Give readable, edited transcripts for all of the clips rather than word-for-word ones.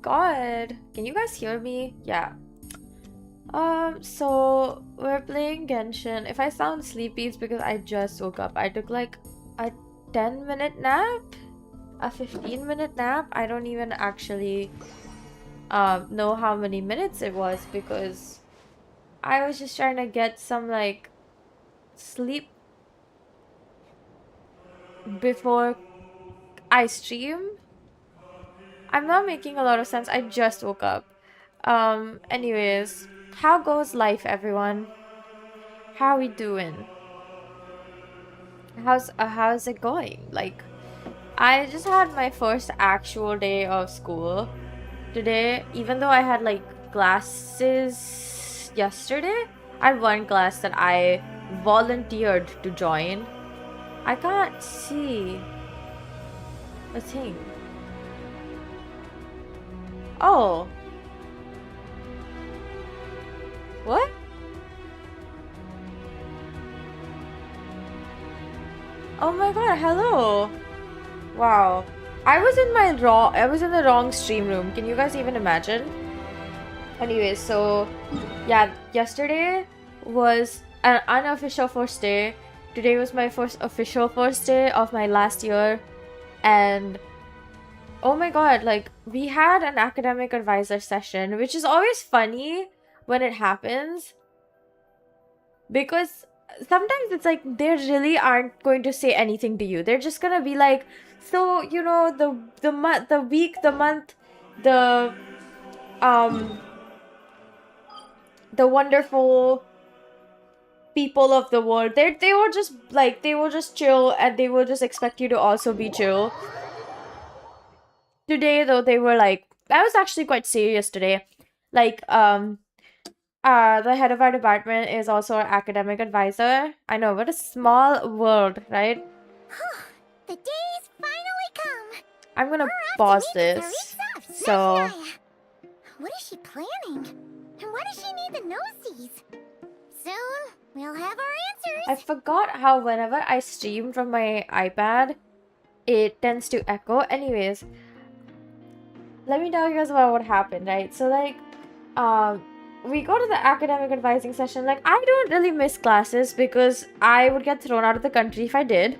god. Can you guys hear me? Yeah. So we're playing Genshin. If I sound sleepy, it's because I just woke up. I took like a 10-minute nap, a 15-minute nap. I don't even actually know how many minutes it was because I was just trying to get some like sleep before I stream. I'm not making a lot of sense. I just woke up. Anyways, how goes life, everyone? How are we doing? How's it going? Like, I just had my first actual day of school today, even though I had like classes yesterday. I had one class that I volunteered to join. I can't see a thing. Oh. What? Oh my god, hello. Wow. I was in the wrong stream room. Can you guys even imagine? Anyway, so yeah, yesterday was an unofficial first day. Today was my first official first day of my last year. And oh my god, like we had an academic advisor session, which is always funny when it happens because sometimes it's like they really aren't going to say anything to you. They're just gonna be like, so you know, the month, the week, the month, the um the wonderful people of the world. They will just like they will just chill and they will just expect you to also be chill. Today though they were like, I was actually quite serious today. Like the head of our department is also our academic advisor. I know, what a small world, right? The day's finally come. I'm gonna We're off pause to meet this. Teresa. So What is she planning? And why does she need the nosies? Soon, we'll have our I answers. forgot how whenever I stream from my iPad, it tends to echo. Anyways, let me tell you guys about what happened, right? So like, we go to the academic advising session. Like, I don't really miss classes because I would get thrown out of the country if I did.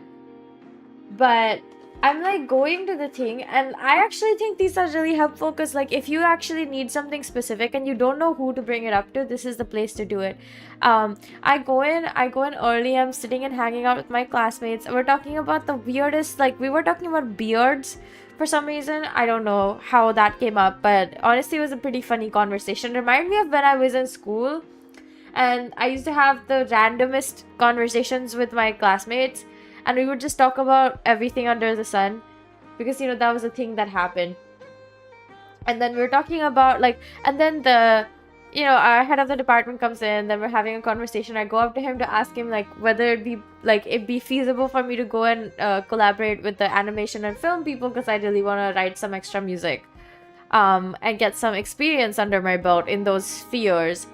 But I'm like going to the thing, and I actually think these are really helpful because like if you actually need something specific and you don't know who to bring it up to, this is the place to do it. I go in early. I'm sitting and hanging out with my classmates. We're talking about the weirdest, like we were talking about beards for some reason. I don't know how that came up, but honestly it was a pretty funny conversation. Reminded me of when I was in school and I used to have the randomest conversations with my classmates, and we would just talk about everything under the sun because you know that was a thing that happened. And then we were talking about like, and then the our head of the department comes in, then we're having a conversation. I go up to him to ask him like whether it'd be feasible for me to go and collaborate with the animation and film people because I really want to write some extra music and get some experience under my belt in those spheres.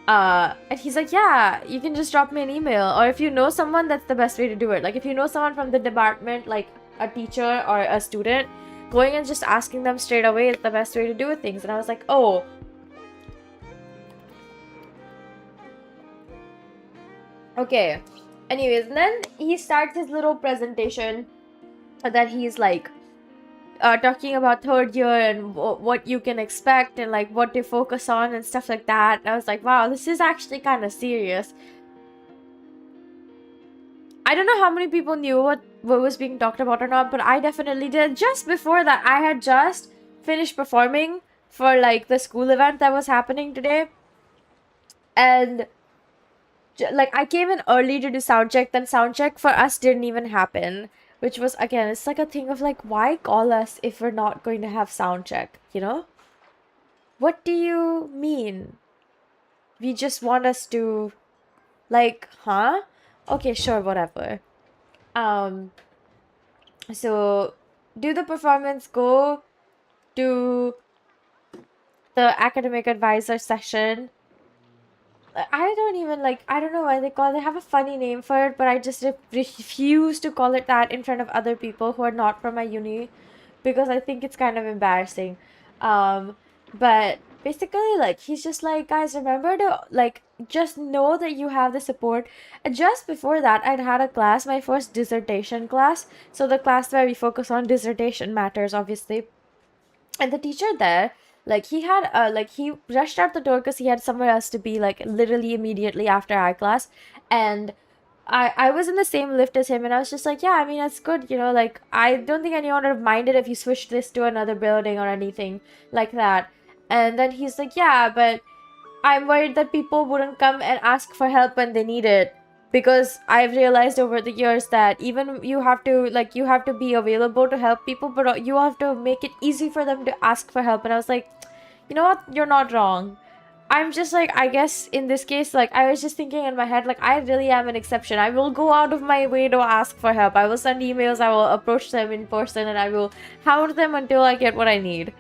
And he's like, yeah, you can just drop me an email. Or if you know someone, that's the best way to do it. Like, if you know someone from the department, like a teacher or a student, going and just asking them straight away is the best way to do things. And I was like, oh. Okay. Anyways, and then he starts his little presentation that he's like, talking about third year and what you can expect and like what to focus on and stuff like that. And I was like, wow, this is actually kind of serious. I don't know how many people knew what was being talked about or not, but I definitely did. Just before that, I had just finished performing for like the school event that was happening today. And like I came in early to do sound check, then sound check for us didn't even happen. Which was, again, it's like a thing of like, why call us if we're not going to have sound check, you know? What do you mean? We just want us to, like, huh? Okay, sure, whatever. So, do the performance, go to the academic advisor session. I don't know why they call it. They have a funny name for it, but I just refuse to call it that in front of other people who are not from my uni because I think it's kind of embarrassing. But basically, like, he's just like, guys, remember to, like, just know that you have the support. And just before that, I'd had a class, my first dissertation class. So the class where we focus on dissertation matters, obviously. And the teacher there, like, he rushed out the door because he had somewhere else to be, like, literally immediately after our class. And I was in the same lift as him, and I was just like, yeah, I mean, that's good, you know, like, I don't think anyone would have minded if you switched this to another building or anything like that. And then he's like, yeah, but I'm worried that people wouldn't come and ask for help when they need it. Because I've realized over the years that even you have to be available to help people, but you have to make it easy for them to ask for help. And I was like, you know what? You're not wrong. I'm just like, I guess in this case, like, I was just thinking in my head, like, I really am an exception. I will go out of my way to ask for help. I will send emails, I will approach them in person, and I will hound them until I get what I need.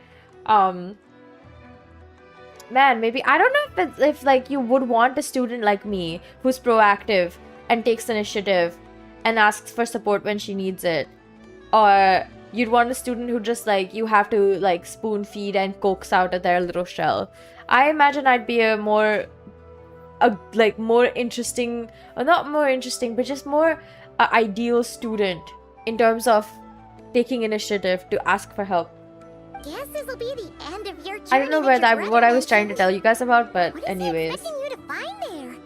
Man, maybe, I don't know if like, you would want a student like me who's proactive and takes initiative and asks for support when she needs it. Or you'd want a student who just, like, you have to, like, spoon feed and coax out of their little shell. I imagine I'd be more interesting, or not more interesting, but just more ideal student in terms of taking initiative to ask for help. Guess this will be the end of your journey. I don't know what I was trying to tell you guys about, but anyways. What is he expecting you to find there?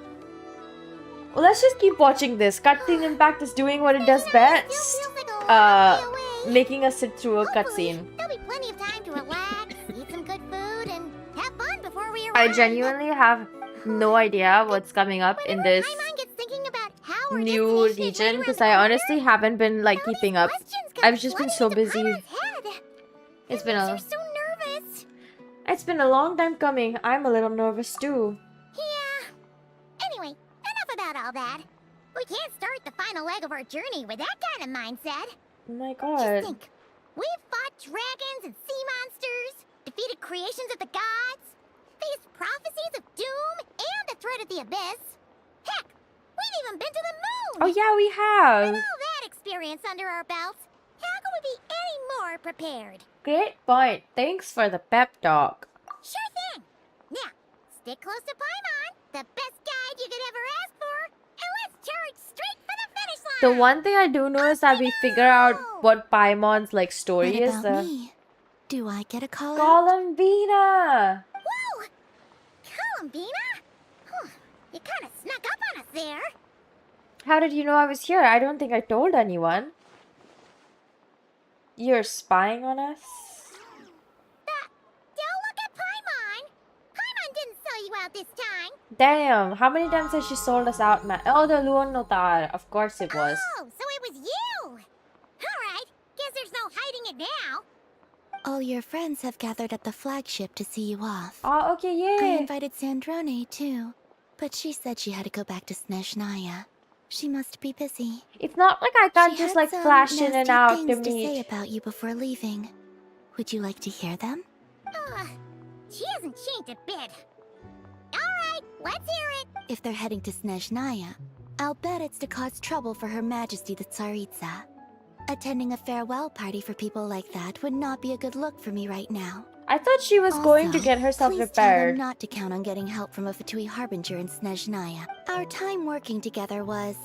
Well, let's just keep watching this. Cutscene Impact is doing what it does best. Making us sit through a cutscene. There'll be plenty of time to relax, eat some good food, and have fun before we arrive. I genuinely have no idea what's coming up in this new region because I honestly haven't been, like, keeping up. I've just been so busy. It's been a long time coming. I'm a little nervous too. Yeah. Anyway, enough about all that. We can't start the final leg of our journey with that kind of mindset. Oh my god. Just think. We've fought dragons and sea monsters, defeated creations of the gods, faced prophecies of doom and the threat of the abyss. Heck, we've even been to the moon! Oh yeah, we have! With all that experience under our belts, how can we be any more prepared? Great point. Thanks for the pep talk. Sure thing! Now, stick close to Paimon, the best guide you could ever ask for, and let's charge straight for the finish line! The one thing I do know is that we figure out what Paimon's, like, story what is. About me? Do I get a call out? Columbina! Whoa! Columbina? You kind of snuck up on us there. How did you know I was here? I don't think I told anyone. You're spying on us? Don't look at Paimon! Paimon didn't sell you out this time. Damn, how many times has she sold us out, man? Oh, the Luon Notar. Of course it was. Oh, so it was you! Alright, guess there's no hiding it now. All your friends have gathered at the flagship to see you off. Oh, okay, I yay! invited Sandrone too, but she said she had to go back to Snezhnaya. She must be busy. It's not like I can't She just, had like, some flash in and nasty out to things meet. say about you before leaving. Would you like to hear them? She hasn't changed a bit. Alright, let's hear it. If they're heading to Snezhnaya, I'll bet it's to cause trouble for Her Majesty the Tsaritsa. Attending a farewell party for people like that would not be a good look for me right now. I thought she was going to Also, get herself please tell them prepared. not to count on getting help from a Fatui Harbinger in Snezhnaya. Our time working together was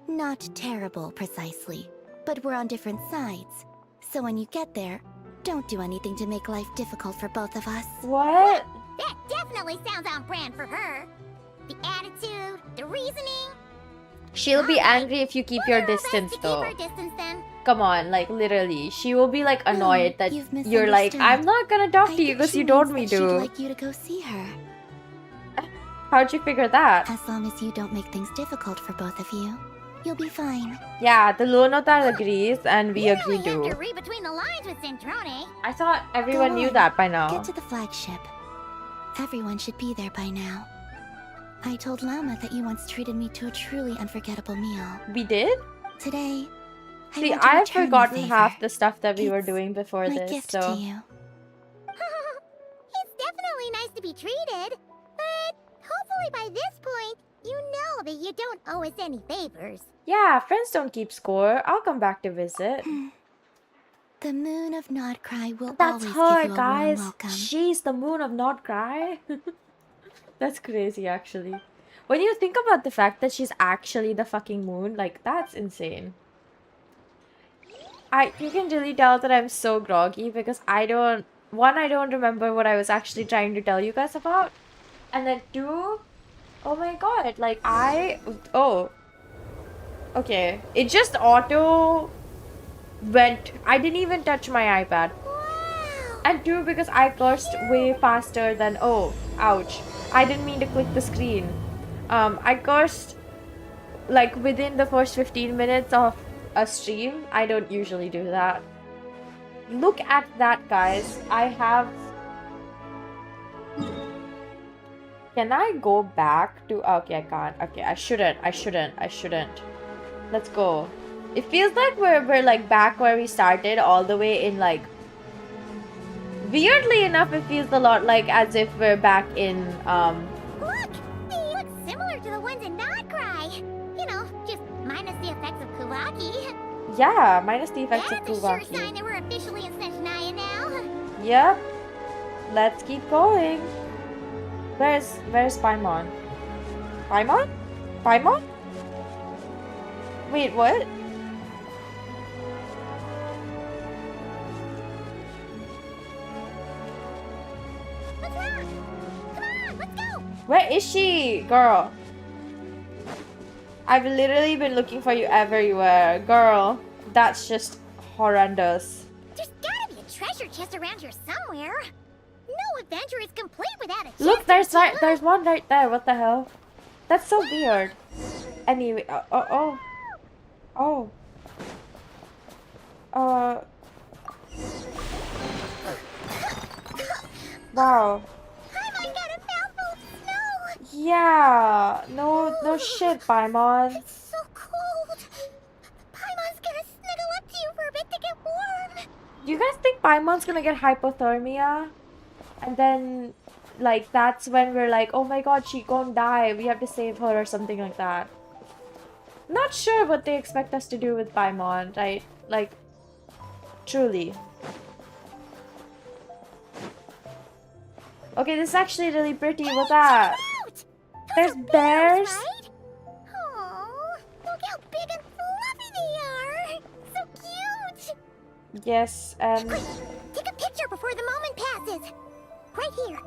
not terrible, precisely, but we're on different sides. So when you get there, don't do anything to make life difficult for both of us. What? That definitely sounds on brand for her. The attitude, the reasoning. She'll be angry if you keep your distance, though. Keep her distance, then. Come on, like, literally. She will be, like, annoyed that you've you're like, misunderstood. I'm not gonna talk I to you think because she you told means me that to. she'd like you to go see her. How'd you figure that? As long as you don't make things difficult for both of you, you'll be fine. Yeah, the Luonotar agrees, and we You agree really have too. to read between the lines with Centrone. I thought everyone Go knew on, that by now. Get to the flagship. Everyone should be there by now. I told Lama that you once treated me to a truly unforgettable meal. We did? Today, See, want to I've return the forgotten favor. half the stuff that we were It's doing before My this, gift so... to you. It's definitely nice to be treated, but hopefully by this point, you know that you don't owe us any favors. Yeah, friends don't keep score. I'll come back to visit. The moon of Nod Cry will That's always her, give you a warm guys. welcome. She's the moon of Not Cry. That's crazy, actually. When you think about the fact that she's actually the fucking moon, like, that's insane. You can really tell that I'm so groggy because I don't remember what I was actually trying to tell you guys about. And then two, oh my god, like oh, okay. It just auto went, I didn't even touch my iPad. Wow! And two, because I cursed way faster than, oh, ouch. I didn't mean to click the screen. I cursed like within the first 15 minutes of a stream. I don't usually do that. Look at that, guys. I have... Can I go back to... Okay, I can't. Okay, I shouldn't. Let's go. It feels like we're like back where we started, all the way in like... Weirdly enough, it feels a lot like as if we're back in, Look! They look similar to the ones in Not Cry. You know, just minus the effects of Kuwaki. Yeah, minus the effects That's of a sure Kuwaki. sign that we're officially in Snezhnaya now. Yep. Let's keep going. Where's Paimon? Paimon? Paimon? Wait, what? What's wrong? Come on, let's go! Where is she, girl? I've literally been looking for you everywhere. Girl, that's just horrendous. There's gotta be a treasure chest around here somewhere. No adventure is complete without a chest. Look, there's one right there. What the hell? That's so weird. Anyway, oh. Wow. Paimon got a mouthful of snow. Yeah. No shit, Paimon. It's so cold. Paimon's gonna snuggle up to you for a bit to get warm. Do you guys think Paimon's gonna get hypothermia? And then, like, that's when we're like, oh my god, she gonna die. We have to save her or something like that. Not sure what they expect us to do with Paimon, right? Like, truly. Okay, this is actually really pretty. What's that? There's Those are bears? right? Aw, look how big and fluffy they are. So cute. Yes, Quick, take a picture before the moment passes. Right here.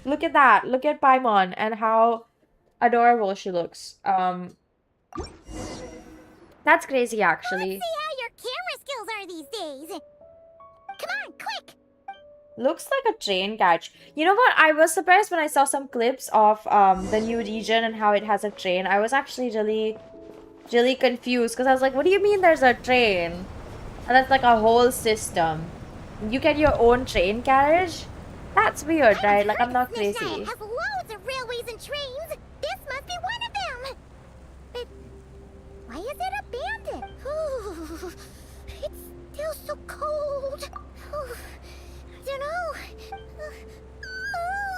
look at that. Look at Paimon and how adorable she looks. That's crazy, actually. Let's see how your camera skills are these days. Come on, quick. Looks like a train catch. You know what? I was surprised when I saw some clips of the new region and how it has a train. I was actually really confused because I was like, what do you mean there's a train? And that's like a whole system. You get your own train carriage? That's weird, right? Like, I'm not crazy. Snezhnaya has loads of railways and trains. This must be one of them. But why is it abandoned? Ooh, it's still so cold. Ooh, I don't know.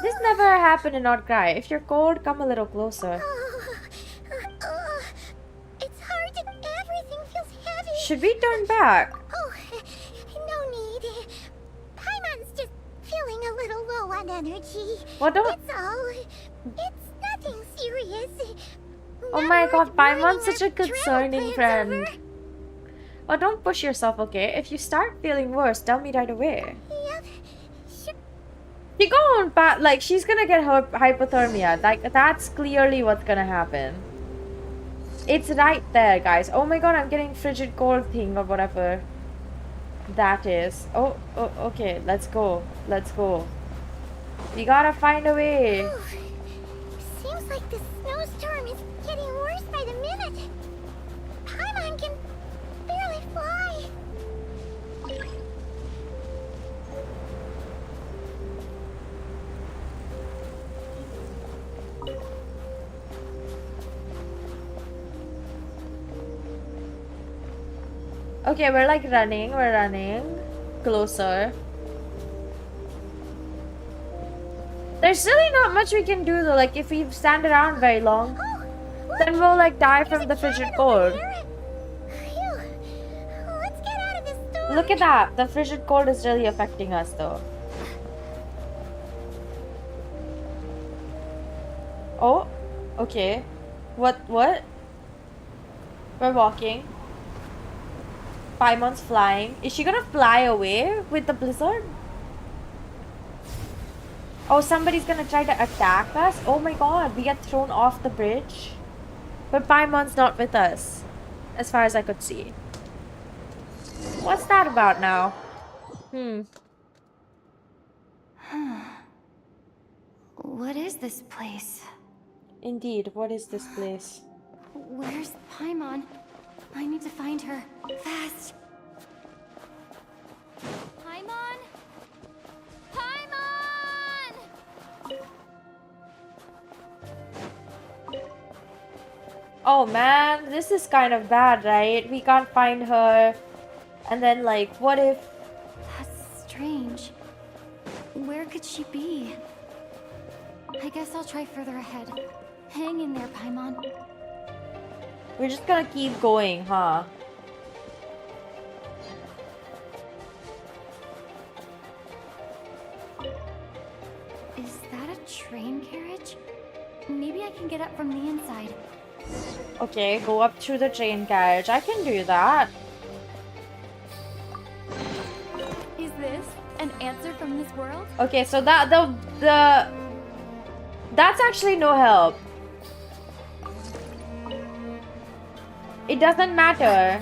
This never happened in Not Cry. If you're cold, come a little closer. It's hard and everything feels heavy. Should we turn back? Oh, no need. Paimon's just feeling a little low on energy. What don't... It's all. It's nothing serious. Oh Not my worth god, Paimon's ruining such a our travel concerning plans friend. over. Well, don't push yourself, okay? If you start feeling worse, tell me right away. Yep. Sure. She going back, like, she's gonna get her hypothermia. Like, that's clearly what's gonna happen. It's right there, guys. Oh my god, I'm getting frigid cold thing or whatever that is. Oh, okay. Let's go. Let's go. We gotta find a way. Ooh, seems like the snowstorm is getting worse by the minute. Paimon can barely fly. Okay, we're like running. We're running closer. There's really not much we can do though. Like, if we stand around very long. Oh, then we'll like die from the frigid cold. Phew. Let's get out of this storm. Look at that. The frigid cold is really affecting us though. Oh, okay. What? We're walking. Paimon's flying. Is she gonna fly away with the blizzard? Oh, somebody's gonna try to attack us? Oh my god, we get thrown off the bridge. But Paimon's not with us, as far as I could see. What's that about now? What is this place? Indeed, what is this place? Where's Paimon? I need to find her. Fast! Paimon? Paimon! Oh man, this is kind of bad, right? We can't find her. And then like, what if... That's strange. Where could she be? I guess I'll try further ahead. Hang in there, Paimon. We're just gonna keep going, huh? Is that a train carriage? Maybe I can get up from the inside. Okay, go up through the train carriage. I can do that. Is this an answer from this world? Okay, so that's actually no help. It doesn't matter.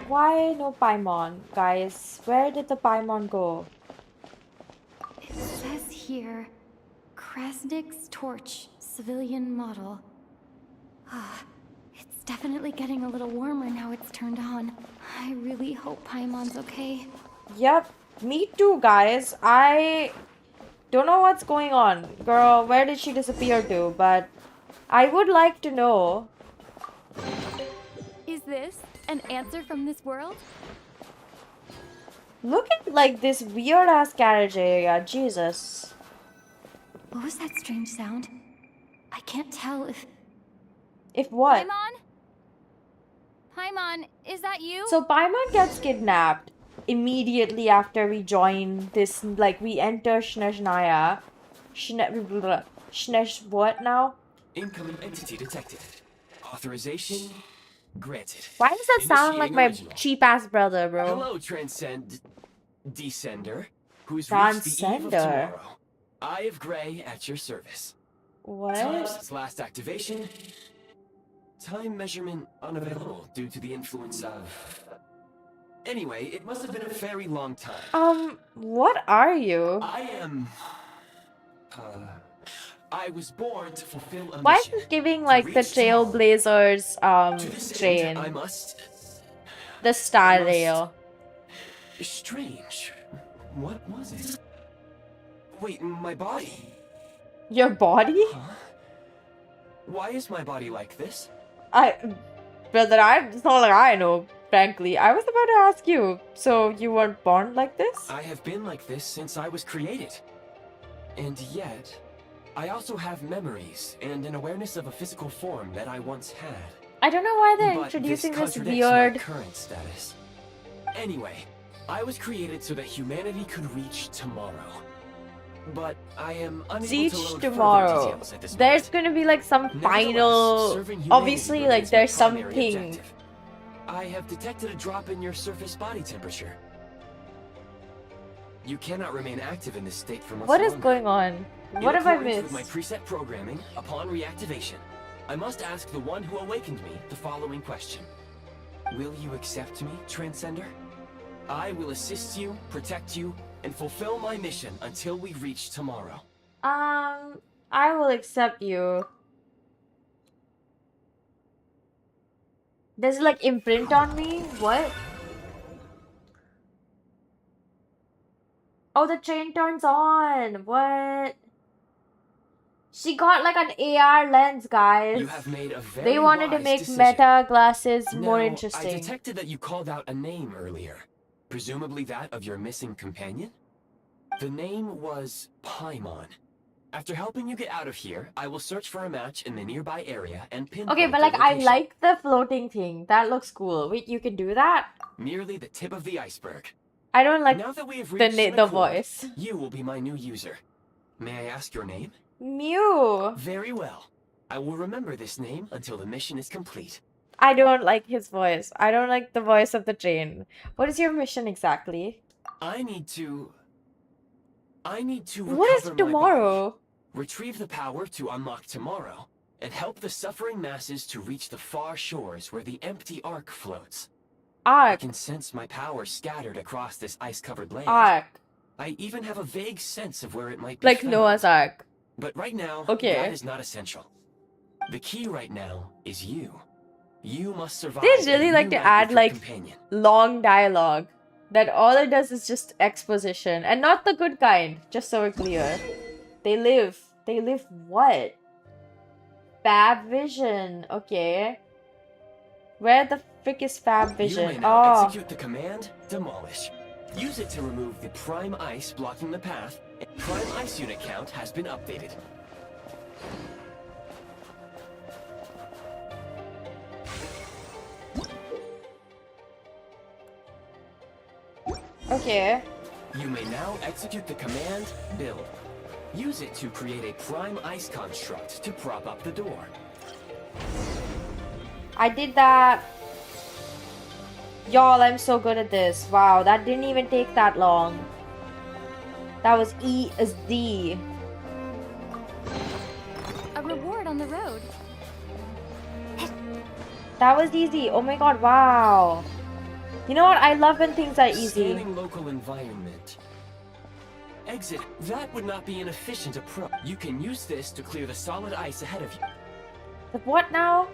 Why no Paimon, guys? Where did the Paimon go? It says here, Krasnik's torch, civilian model. Ah, it's definitely getting a little warmer now it's turned on. I really hope Paimon's okay. Yep, me too, guys. I don't know what's going on. Girl, where did she disappear to? But I would like to know. Is this an answer from this world? Look at like this weird ass carriage area. Jesus. What was that strange sound? I can't tell if... If what? Paimon? Paimon, is that you? So Paimon gets kidnapped immediately after we join this, like we enter Snezhnaya. Snezh what now? Incoming entity detected. Authorization granted. Why does that sound like my Initiating original. cheap ass brother, bro? Hello, Descender, who's reached the eve of Transcender. tomorrow. Eye of Grey at your service. What? Time since last activation. Time measurement unavailable due to the influence of... Anyway, it must have been a very long time. What are you? I am... I was born to fulfill a Why is mission. it giving to like the reach tomorrow. Trailblazers To this train? end, I must... The Star I must- Rail. Strange. What was it? Wait, my body? Your body? Huh? Why is my body like this? Brother, it's not like I know, frankly. I was about to ask you. So you weren't born like this? I have been like this since I was created. And yet, I also have memories and an awareness of a physical form that I once had. I don't know why they're But introducing this contradicts weird... my current status. Anyway, I was created so that humanity could reach tomorrow. But I am unable Siege to load tomorrow. further details at this There's moment. gonna be like some Nevertheless, final... serving humanity Obviously, like remains my there's primary something... objective. I have detected a drop in your surface body temperature. You cannot remain active in this state for much What is longer. going on? In What have I accordance missed? with my preset programming, upon reactivation, I must ask the one who awakened me the following question. Will you accept me, Transcender? I will assist you, protect you, and fulfill my mission until we reach tomorrow. I will accept you. Does it like imprint on me? What? Oh, the train turns on. What? She got like an AR lens, guys. You have made a very They wanted to wise make decision. meta glasses more Now, I interesting. detected that you called out a name earlier. Presumably that of your missing companion? The name was Paimon. After helping you get out of here, I will search for a match in the nearby area and pinpoint Okay, but their like I location. like the floating thing. That looks cool. Wait, you can do that? Merely the tip of the iceberg. I don't like Now that we have the reached an the accord, voice. you will be my new user. May I ask your name? Mew. Very well. I will remember this name until the mission is complete. I don't like his voice. I don't like the voice of the train. What is your mission exactly? I need to What is recover my body, tomorrow? retrieve the power to unlock tomorrow, and help the suffering masses to reach the far shores where the empty Ark floats. I Ark. can sense my power scattered across this ice-covered land. Ark. I even have a vague sense of where it might be Like found. Noah's Ark. But right now, Okay. that is not essential. The key right now is you. You must survive. They really and like to unite add with your like companion. long dialogue. That all it does is just exposition. And not the good kind, just so we're clear. They live. They live what? Fab Vision. Okay. Where the frick is Fab You Vision? may now Oh. execute the command, Demolish. Use it to remove the Prime Ice blocking the path. Prime Ice unit count has been updated. Okay. You may now execute the command, Build. Use it to create a Prime Ice construct to prop up the door. I did that. Y'all, I'm so good at this. Wow, that didn't even take that long. That was E as D. A reward on the road. That was easy. Oh my god, wow. You know what? I love when things are easy. Scanning local environment. Exit. That would not be an efficient approach. You can use this to clear the solid ice ahead of you. The what now?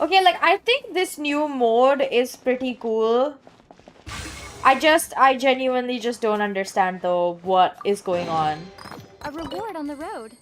Okay, like I think this new mode is pretty cool. I genuinely just don't understand though what is going on. A reward on the road.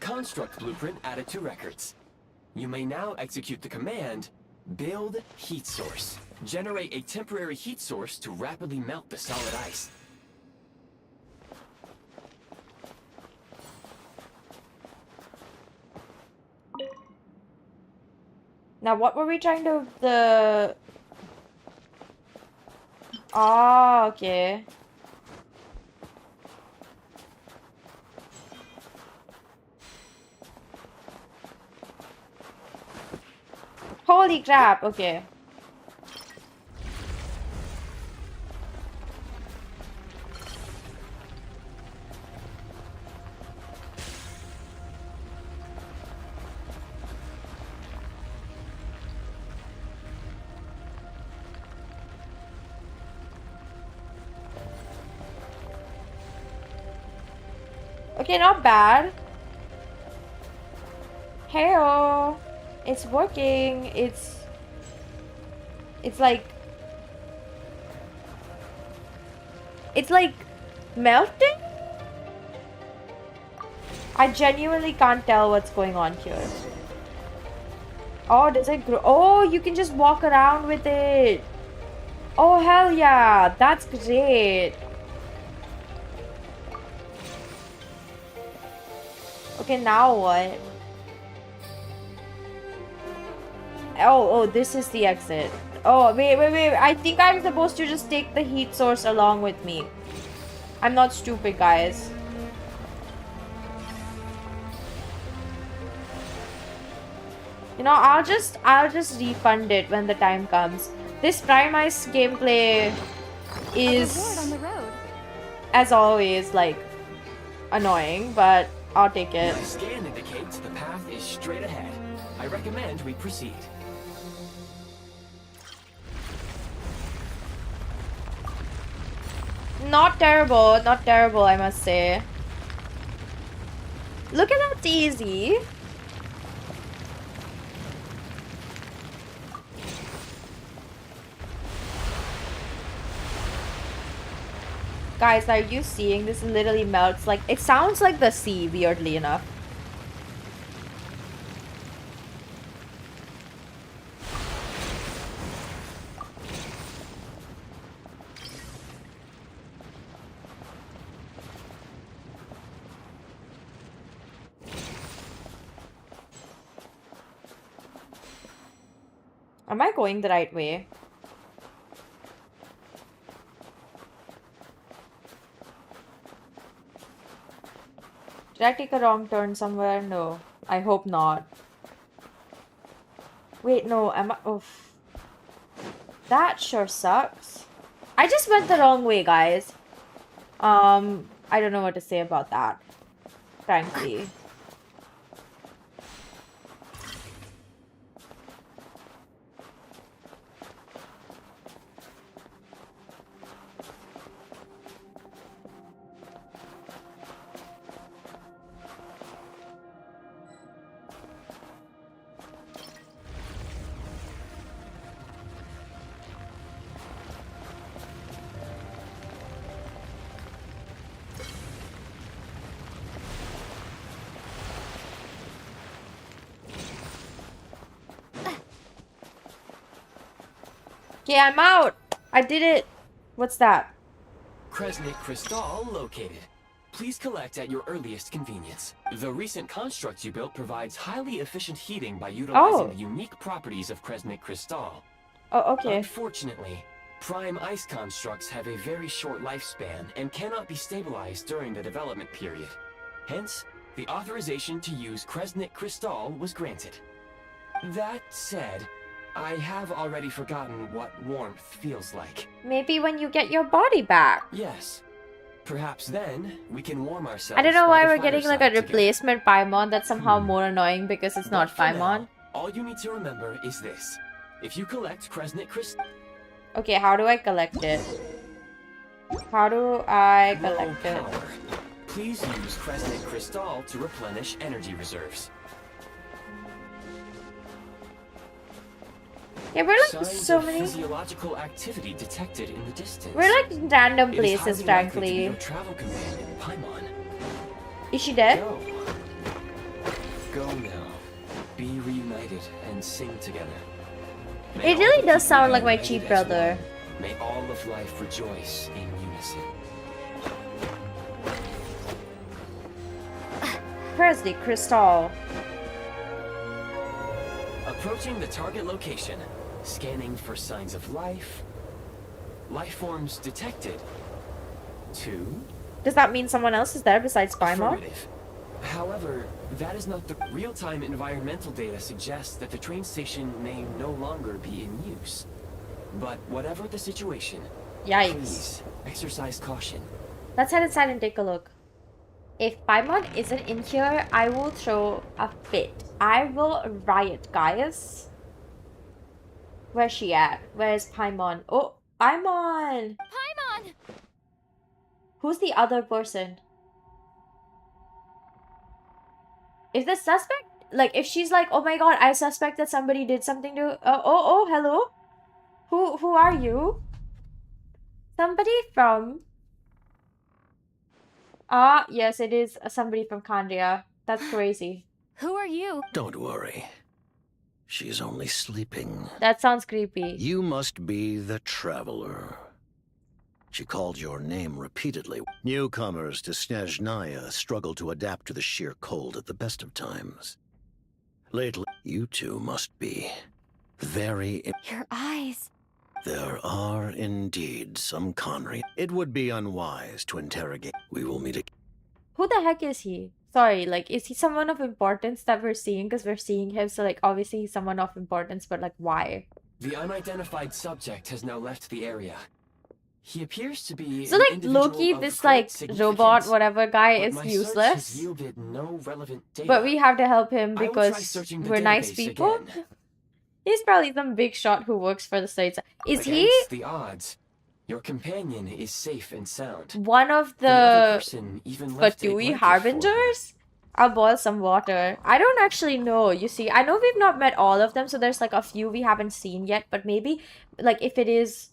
Construct blueprint added to records. You may now execute the command, Build Heat Source. Generate a temporary heat source to rapidly melt the solid ice. Now what were we trying to the Ah, okay. Holy crap, okay. Okay, not bad. Heyo. It's working. It's like melting? I genuinely can't tell what's going on here. Oh, does it grow? Oh, you can just walk around with it. Oh, hell yeah. That's great. Okay, now what? Oh, this is the exit. Oh, wait. I think I'm supposed to just take the heat source along with me. I'm not stupid, guys. You know, I'll just refund it when the time comes. This Prime Ice gameplay is, as always, like, annoying, but I'll take it. My scan indicates the path is straight ahead. I recommend we proceed. Not terrible, not terrible, I must say. Look at that, it's easy. Guys, are you seeing this? Literally melts. Like, it sounds like the sea, weirdly enough. Am I going the right way? Did I take a wrong turn somewhere? No. I hope not. Wait, no, am I? Oof. That sure sucks. I just went the wrong way, guys. I don't know what to say about that, frankly. Okay, I'm out. I did it. What's that? Kresnik Crystal located. Please collect at your earliest convenience. The recent construct you built provides highly efficient heating by utilizing the unique properties of Kresnik Crystal. Oh, okay. Unfortunately, prime ice constructs have a very short lifespan and cannot be stabilized during the development period. Hence, the authorization to use Kresnik Crystal was granted. That said, I have already forgotten what warmth feels like. Maybe when you get your body back. Yes. Perhaps then we can warm ourselves. I don't know by why the we're getting like a fireside replacement Paimon that's somehow more annoying because it's not For now, Paimon. all you need to remember is this. If you collect Kresnik Crystal... Okay, how do I collect it? How do I collect it? Please use Kresnik Crystal to replenish energy reserves. Yeah, we're like Signs so of many. physiological activity detected in the distance. We're like in random It is places, highly likely to be frankly. your travel companion, Paimon. Is she dead? Go. Go now. Be reunited and sing together. May It all really the does people sound be like my united cheap as brother. one. May all of life rejoice in unison. Presley Crystal. Approaching the target location. Scanning for signs of life. Life forms detected. 2. Does that mean someone else is there besides Paimon? Affirmative. However, that is not the real-time environmental data suggests that the train station may no longer be in use. But whatever the situation, Yikes. please exercise caution. Let's head inside and take a look. If Paimon isn't in here, I will throw a fit. I will riot, guys. Where's she at? Where's Paimon? Oh, Paimon! Paimon! Who's the other person? If the suspect, like, if she's like, oh my god, I suspect that somebody did something to, hello? Who are you? Somebody from... Ah, yes, it is somebody from Kandria. That's crazy. Who are you? Don't worry. She's only sleeping. That sounds creepy. You must be the Traveler. She called your name repeatedly. Newcomers to Snezhnaya struggle to adapt to the sheer cold at the best of times. Lately, you two must be very... Your eyes. There are indeed some Conry. It would be unwise to interrogate. We will meet again. Who the heck is he? Sorry, like, is he someone of importance that we're seeing? Because we're seeing him, so, like, obviously he's someone of importance, but, like, why? The unidentified subject has now left the area. He appears to be So, an like, individual Loki, of this, great like, robot, significance, whatever guy but is my search has useless. yielded no relevant data. But we have to help him I will try because searching the we're nice database people. again. He's probably some big shot who works for the States. Is he Against the odds, your companion is safe and sound. one of The other the person even left a Fatui blanket for her. harbingers? I'll boil some water. I don't actually know, you see. I know we've not met all of them, so there's like a few we haven't seen yet, but maybe, like, if it is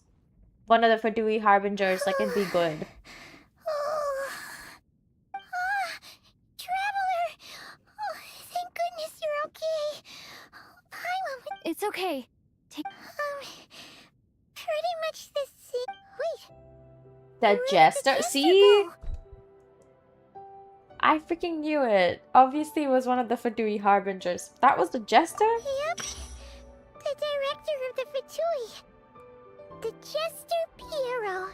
one of the Fatui harbingers, like, it'd be good. Traveler! Oh, thank goodness you're okay. Paimon, It's okay. pretty much the same. Wait, The where did the jester? jester See? go? I freaking knew it. Obviously, it was one of the Fatui harbingers. That was the jester? Yep, the director of the Fatui. The Jester Piero.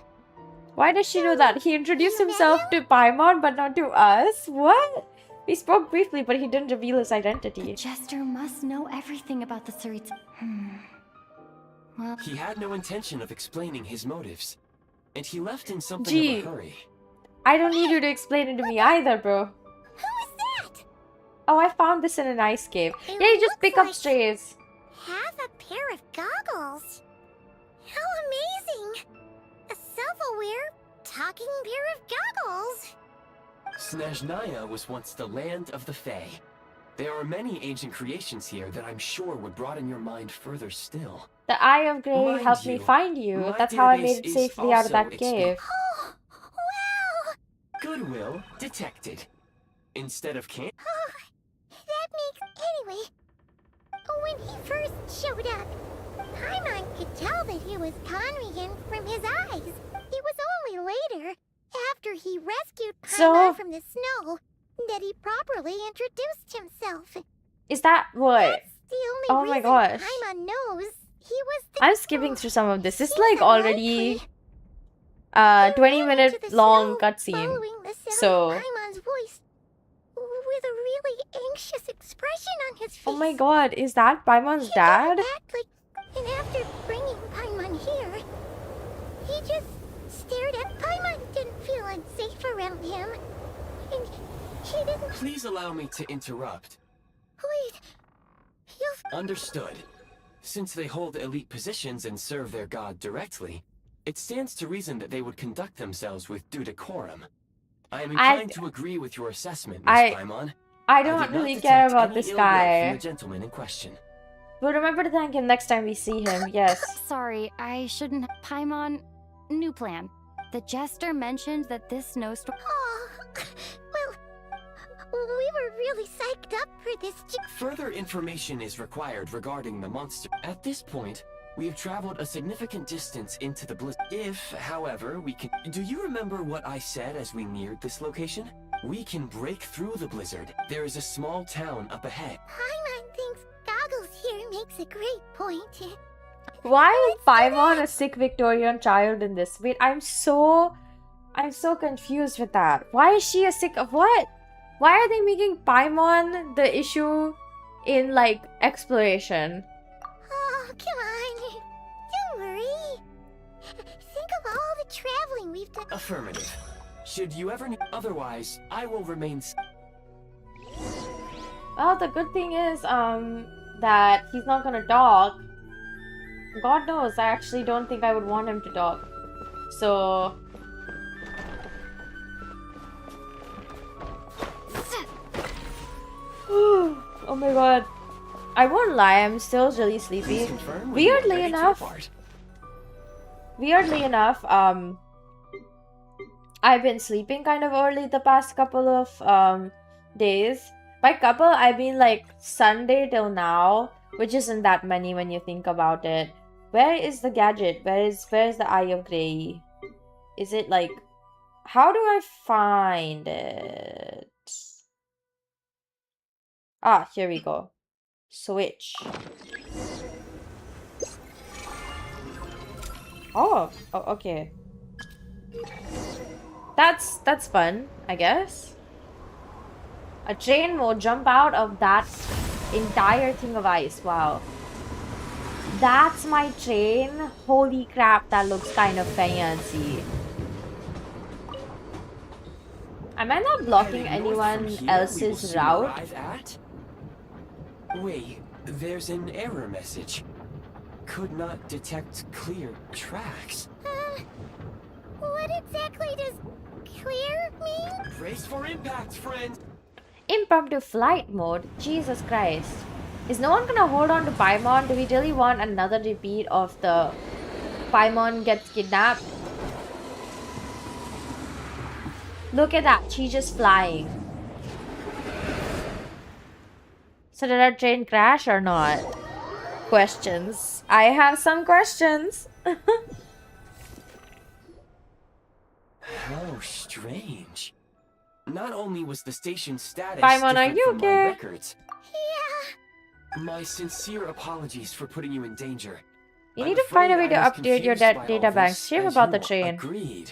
Why does she know that? He introduced himself to Paimon, but not to us? What? We spoke briefly, but he didn't reveal his identity. Jester must know everything about the Tsaritsa. Well, He had no intention of explaining his motives, and he left in something Gee. of a hurry. I don't need you to explain it to me either, bro. Who is that? Oh, I found this in an ice cave. It Yeah, you just looks pick up like- strays. Have a pair of goggles. How amazing! A self-aware, talking pair of goggles. Snezhnaya was once the land of the Fae. There are many ancient creations here that I'm sure would broaden your mind further still. The Eye of Grey Mind helped me you, find you. my That's how I database made it is safely out of that also cave. Oh, wow! Goodwill detected. Instead of can- Oh, that makes... Anyway, when he first showed up, Paimon could tell that he was Conrigan from his eyes. It was only later, after he rescued Paimon So- from the snow, that he properly introduced himself. Is that what? That's the only Oh my reason gosh. Paimon knows he was the... I'm skipping through some of this. It's Seems like already unlikely. He ran 20-minute into the long snow, cutscene. following the sound So- of Paimon's voice, with a really anxious expression on his face. Oh my god, is that Paimon's He dad? didn't act like... And after bringing Paimon here, he just stared at Paimon. Didn't feel unsafe around him. And he didn't... Please allow me to interrupt. Wait. You'll... Understood. Since they hold elite positions and serve their god directly, it stands to reason that they would conduct themselves with due decorum. I am inclined to agree with your assessment, Miss Paimon. I did don't not really detect care about any this ill will from guy. the gentleman in question. But remember to thank him next time we see him. Yes. sorry, I shouldn't. Paimon, new plan. The Jester mentioned that this snowstorm. Oh, well, we were really psyched up for this. Further information is required regarding the monster. At this point, we have traveled a significant distance into the blizzard. If, however, we can... Do you remember what I said as we neared this location? We can break through the blizzard. There is a small town up ahead. Paimon thinks Goggles here makes a great point. Why is Paimon a sick Victorian child in this? Wait, I'm so confused with that. Why is she a sick of what? Why are they making Paimon the issue in, like, exploration? Oh, come on. Don't worry. Think of all the traveling we've done. Affirmative. Should you ever need... Otherwise, I will remain... Well, the good thing is, that he's not gonna talk. God knows, I actually don't think I would want him to talk. So... Oh my god. I won't lie, I'm still really sleepy. Please confirm when you are Weirdly ready to enough, depart. I've been sleeping kind of early the past couple of days. By couple, I mean like Sunday till now, which isn't that many when you think about it. Where is the gadget? Where's the Eye of Grey? Is it like... How do I find it? Ah, here we go. Switch. Oh, okay. That's fun, I guess. A train will jump out of that entire thing of ice. Wow. That's my train? Holy crap, that looks kind of fancy. Am I not blocking Heading north from anyone here, we will else's soon route? arrive at... Wait, there's an error message. Could not detect clear tracks. What exactly does clear mean? Brace for impact, friends! Impromptu flight mode? Jesus Christ. Is no one gonna hold on to Paimon? Do we really want another repeat of the Paimon gets kidnapped? Look at that, she's just flying. So did our train crash or not? Questions. I have some questions. How strange. Not only was the station's status Paimon, are different you from my okay? records. Yeah. My sincere apologies for putting you in danger. You I'm need to find a way afraid to I was update your confused by all data bank. this, Shame as about the you train. Agreed.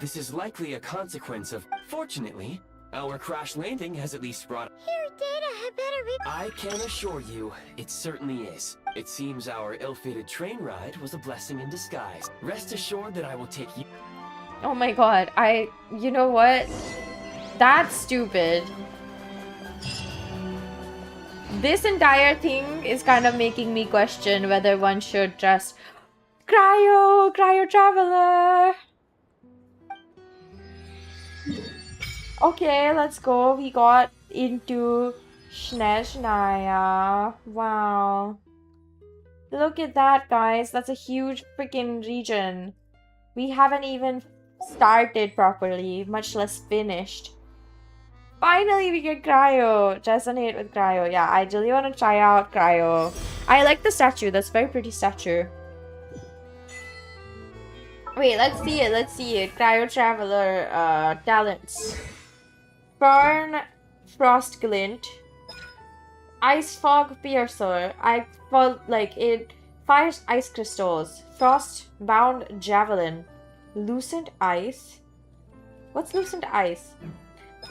This is likely a consequence of... Fortunately, our crash landing has at least brought... Your data had better be... I can assure you, it certainly is. It seems our ill-fated train ride was a blessing in disguise. Rest assured that I will take you... Oh my god, you know what? That's stupid. This entire thing is kind of making me question whether one should trust Cryo Traveler. Okay, let's go. We got into Snezhnaya. Wow. Look at that, guys. That's a huge freaking region. We haven't even started properly, much less finished. Finally, we get Cryo. Resonate with Cryo. Yeah, I really want to try out Cryo. I like the statue. That's a very pretty statue. Wait, let's see it. Let's see it. Cryo Traveler talents. Burn Frost Glint. Ice Fog Piercer. I felt like it fires ice crystals. Frost Bound Javelin. Lucent Ice. What's Lucent Ice?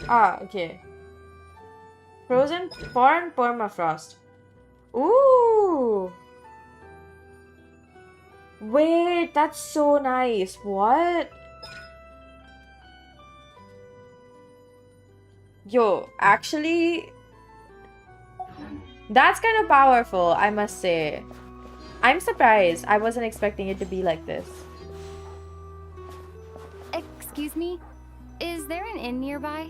Ah, okay. Frozen Foreign Permafrost. Ooh! Wait, that's so nice. What? Yo, actually... That's kind of powerful, I must say. I'm surprised. I wasn't expecting it to be like this. Excuse me? Is there an inn nearby?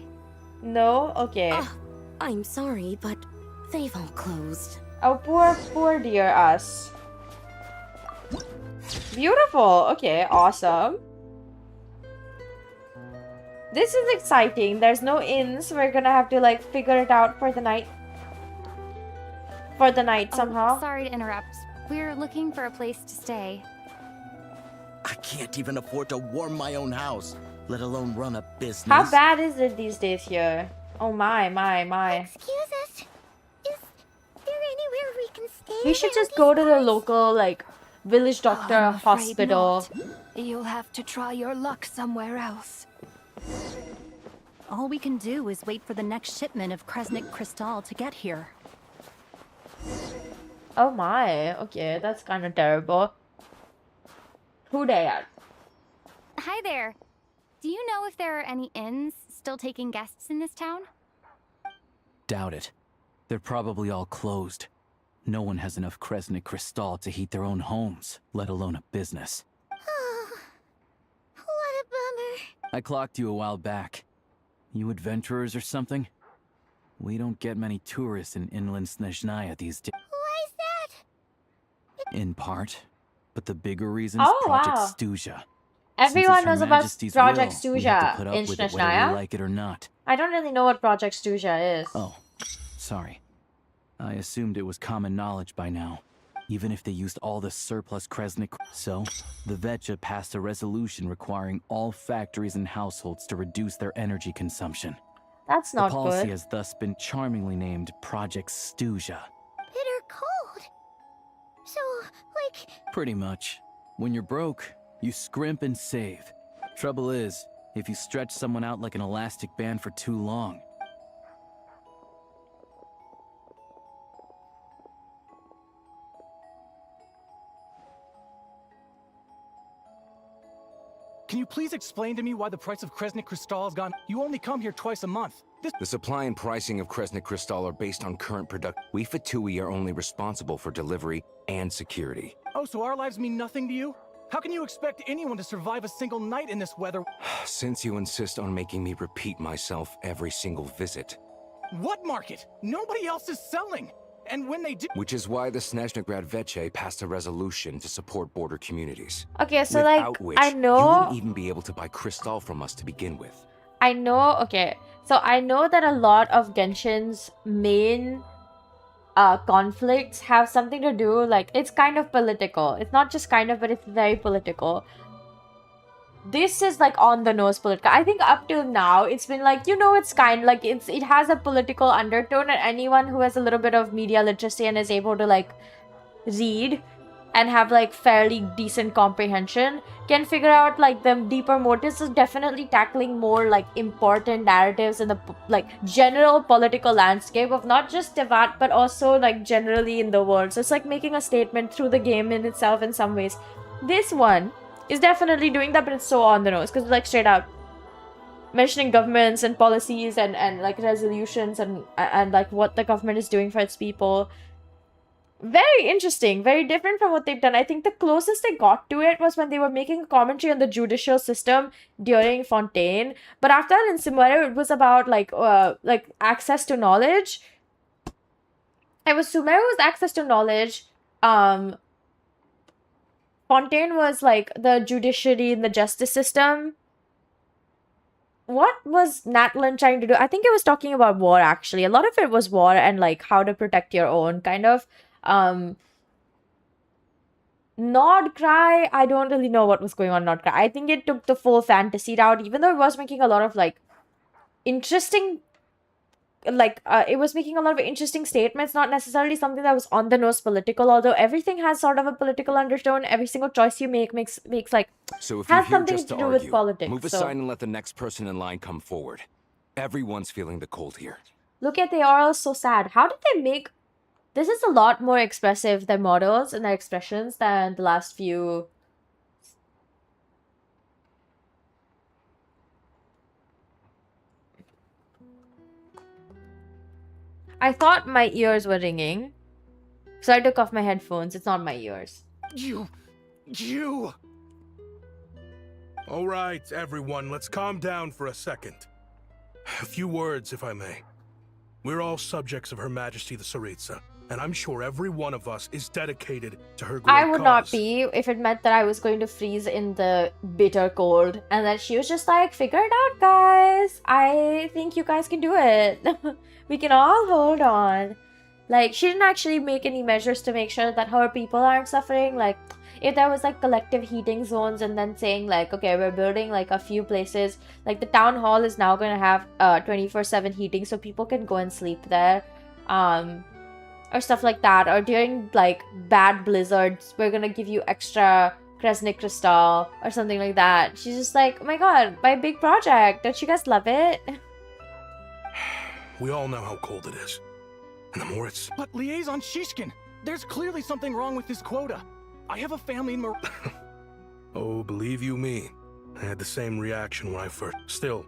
No? Okay. I'm sorry, but they've all closed. Oh, poor dear us. Beautiful. Okay, awesome. This is exciting. There's no inns. We're gonna have to like figure it out for the night. Somehow. Sorry to interrupt. We're looking for a place to stay. I can't even afford to warm my own house, let alone run a business. How bad is it these days here? Oh my. Excuse us. Is there anywhere we can stay? We should around just these go to the parts? local like village doctor I'm afraid hospital. not. You'll have to try your luck somewhere else. All we can do is wait for the next shipment of Kresnik Crystal to get here. Oh my. Okay, that's kind of terrible. Who they at? Hi there. Do you know if there are any inns still taking guests in this town? Doubt it. They're probably all closed. No one has enough Kresnik Crystal to heat their own homes, let alone a business. Oh, what a bummer. I clocked you a while back. You adventurers or something? We don't get many tourists in inland Snezhnaya these days. Why is that? In part. But the bigger reason is Oh, Project wow. Stuja. Everyone Since it's Her knows about Majesty's Project will, we have to Stuja put in up with it whether Snezhnaya. we like it or not. I don't really know what Project Stuja is. Oh, sorry. I assumed it was common knowledge by now. Even if they used all the surplus Kresnik. So, the Vetja passed a resolution requiring all factories and households to reduce their energy consumption. That's The not policy good. has thus been charmingly named Project Stuja. Bitter cold. So, like, Pretty much. When you're broke, you scrimp and save. Trouble is, if you stretch someone out like an elastic band for too long, Can you please explain to me why the price of Kresnik Crystal has gone? You only come here twice a month. The supply and pricing of Kresnik Crystal are based on current production. We Fatui are only responsible for delivery and security. Oh, so our lives mean nothing to you? How can you expect anyone to survive a single night in this weather? Since you insist on making me repeat myself every single visit. What market? Nobody else is selling! And when they do— Which is why the Snezhnegrad Veche passed a resolution to support border communities. Okay, so Without like, which, I you know... wouldn't even be able to buy Crystal from us to begin with. I know, okay. So I know that a lot of Genshin's main conflicts have something to do, like, it's kind of political. It's not just kind of, but it's very political. This is like on the nose political. I think up till now it's been like, you know, it's kind like it has a political undertone, and anyone who has a little bit of media literacy and is able to like read and have like fairly decent comprehension can figure out like the deeper motives is definitely tackling more like important narratives in the like general political landscape of not just Tevat but also like generally in the world. So it's like making a statement through the game in itself in some ways. This one is definitely doing that, but it's so on the nose because like straight up mentioning governments and policies and like resolutions and like what the government is doing for its people. Very interesting, very different from what they've done. I think the closest they got to it was when they were making a commentary on the judicial system during Fontaine. But after that in Sumeru, it was about like access to knowledge. It was Sumeru's access to knowledge. Fontaine was like the judiciary and the justice system. What was Natlan trying to do? I think it was talking about war, actually. A lot of it was war and like how to protect your own kind of. Nod Cry, I don't really know what was going on Nod Cry. I think it took the full fantasy route, even though it was making a lot of like interesting it was making a lot of interesting statements, not necessarily something that was on the nose political, although everything has sort of a political undertone. Every single choice you make makes like so if has you're here something just to to do argue, with politics. move So aside and let the next person in line come forward. Everyone's feeling the cold here. look at, they are all so sad. How did they make this? Is a lot more expressive, their models and their expressions, than the last few. I thought my ears were ringing, so I took off my headphones. It's not my ears. You! All right, everyone, let's calm down for a second. A few words, if I may. We're all subjects of Her Majesty the Tsaritsa, and I'm sure every one of us is dedicated to her great I would not cause. be if it meant that I was going to freeze in the bitter cold, and that she was just like, figure it out, guys. I think you guys can do it. We can all hold on. Like, she didn't actually make any measures to make sure that her people aren't suffering. Like, if there was like collective heating zones, and then saying like, okay, we're building like a few places, like the town hall is now going to have 24/7 heating so people can go and sleep there, or stuff like that. Or during like bad blizzards, we're gonna give you extra Kresnik Crystal or something like that. She's just like, oh my god, my big project, don't you guys love it? We all know how cold it is. And the more it's... But Liaison Shishkin, there's clearly something wrong with this quota. I have a family in Oh, believe you me, I had the same reaction when I first... Still,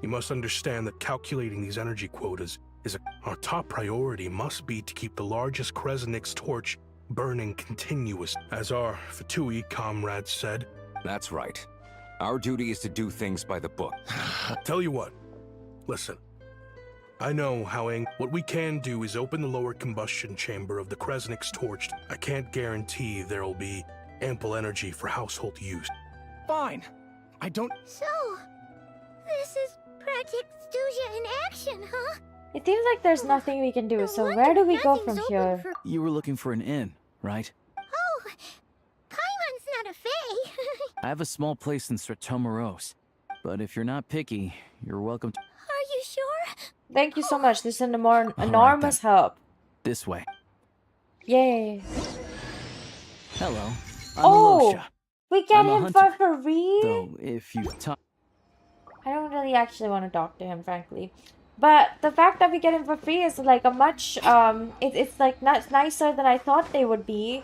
you must understand that calculating these energy quotas is our top priority must be to keep the largest Kresnik's torch burning continuous, as our Fatui comrades said. That's right. Our duty is to do things by the book. Tell you what, listen. I know how what we can do is open the lower combustion chamber of the Kresnik's torch. I can't guarantee there'll be ample energy for household use. Fine. I don't... So, this is Project Stuja in action, huh? It seems like there's nothing we can do, so where do we go from here? You were looking for an inn, right? Oh, Paimon's not a fae. I have a small place in Stratomaros, but if you're not picky, you're welcome to... Are you sure? Thank you so much. This is an enormous help. This way. Yay. Hello. I'm Oh, Alosha. we get I'm a him for hunter, free? Though, if you talk... I don't really actually want to talk to him, frankly. But the fact that we get him for free is like a much, it's like nicer than I thought they would be.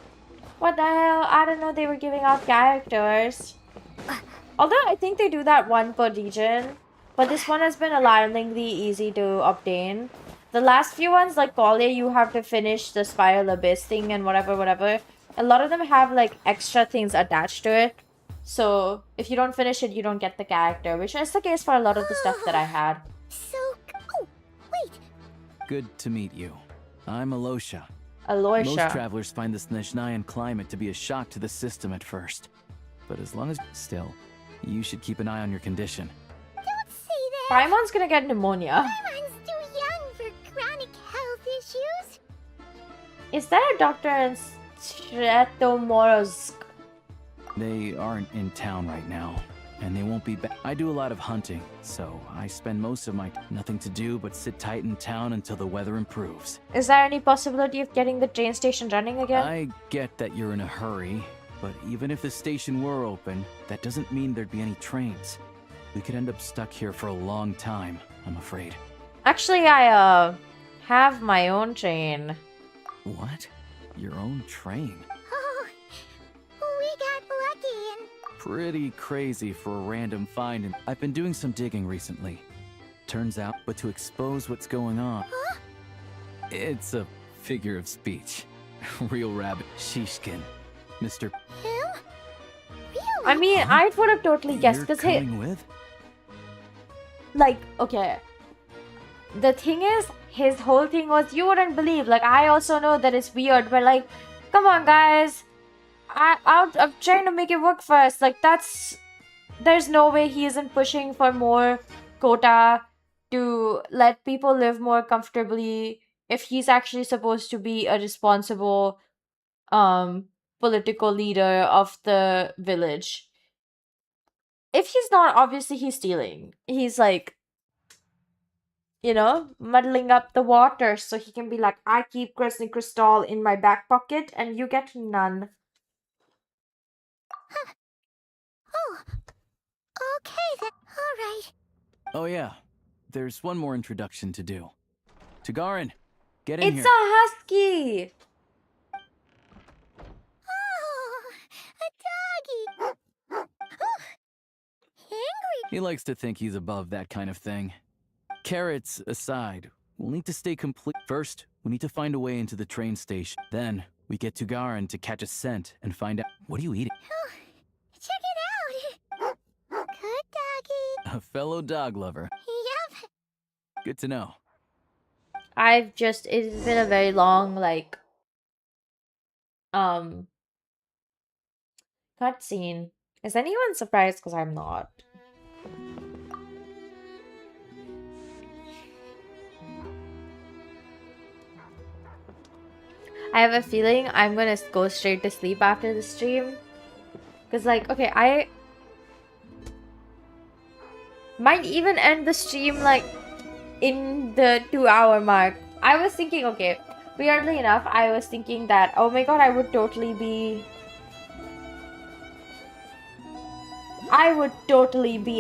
What the hell? I don't know they were giving out characters. Although I think they do that one per region. But this one has been alarmingly easy to obtain. The last few ones, like Collier, you have to finish the Spiral Abyss thing and whatever. A lot of them have like extra things attached to it. So if you don't finish it, you don't get the character, which is the case for a lot of the stuff that I had. Oh, wait. Good to meet you. I'm Alosha. Aloysha. Most travelers find the Snezhnayan climate to be a shock to the system at first. But as long as... Still, you should keep an eye on your condition. Don't say that. Paimon's gonna get pneumonia. Paimon's too young for chronic health issues. Is there a doctor in Svetomorsk? They aren't in town right now, and they won't be back. I do a lot of hunting, so I spend most of my nothing to do but sit tight in town until the weather improves. Is there any possibility of getting the train station running again? I get that you're in a hurry, but even if the station were open, that doesn't mean there'd be any trains. We could end up stuck here for a long time, I'm afraid. Actually, I have my own train. What? Your own train? Oh, we got lucky and... Pretty crazy for a random find, and I've been doing some digging recently. Turns out, but to expose what's going on... Huh? It's a figure of speech. Real rabbit. Sheeshkin. Mr. Him? Really? I mean, I would have totally guessed, You're because coming with? like, okay. The thing is, his whole thing was, you wouldn't believe. Like, I also know that it's weird, but like, come on, guys. I'm trying to make it work for us. Like, there's no way he isn't pushing for more quota to let people live more comfortably if he's actually supposed to be a responsible political leader of the village. If he's not, obviously he's stealing. He's like, you know, muddling up the water so he can be like, I keep Kresny Crystal in my back pocket and you get none. Huh. Oh, okay then. All right. Oh yeah, there's one more introduction to do. Tagarin, get in It's here. a husky! Oh, a doggy. Angry. He likes to think he's above that kind of thing. Carrots aside, we'll need to stay complete. First, we need to find a way into the train station. Then, we get Tagarin to catch a scent and find out... What are you eating? Oh, check it out. Good doggy. A fellow dog lover. Yep. Good to know. It's been a very long, like, cutscene. Is anyone surprised? Because I'm not. I have a feeling I'm gonna go straight to sleep after the stream. Because, like, okay, I might even end the stream, like, in the 2-hour mark. I was thinking, okay, weirdly enough, I was thinking that, oh my god, I would totally be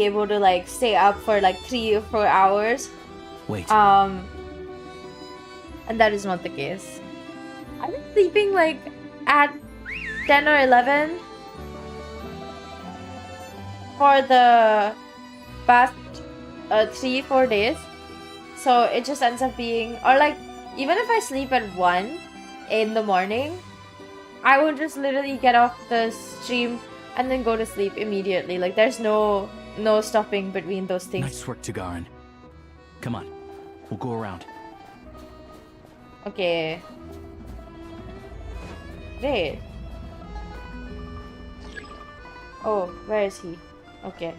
able to, like, stay up for, like, 3 or 4 hours. Wait. And that is not the case. I've been sleeping, like, at 10 or 11 for the past 3-4 days. So it just ends up being, or like, even if I sleep at 1 in the morning, I would just literally get off the stream and then go to sleep immediately. Like, there's no stopping between those things. Nice work, Tagarin. Come on, we'll go around. Okay. Great. Oh, where is he? Okay.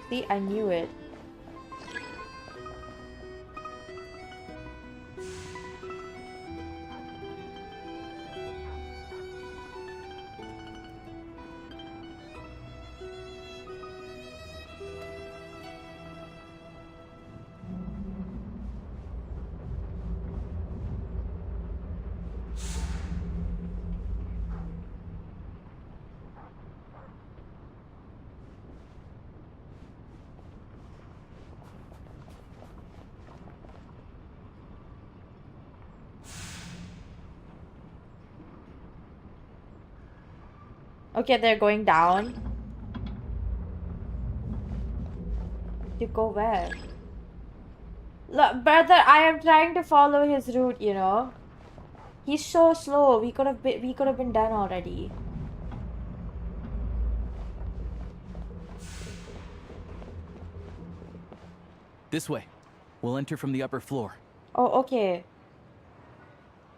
See, I knew it. Okay, they're going down. To go where? Look, brother, I am trying to follow his route, you know. He's so slow. We could have been done already. This way. We'll enter from the upper floor. Oh, okay.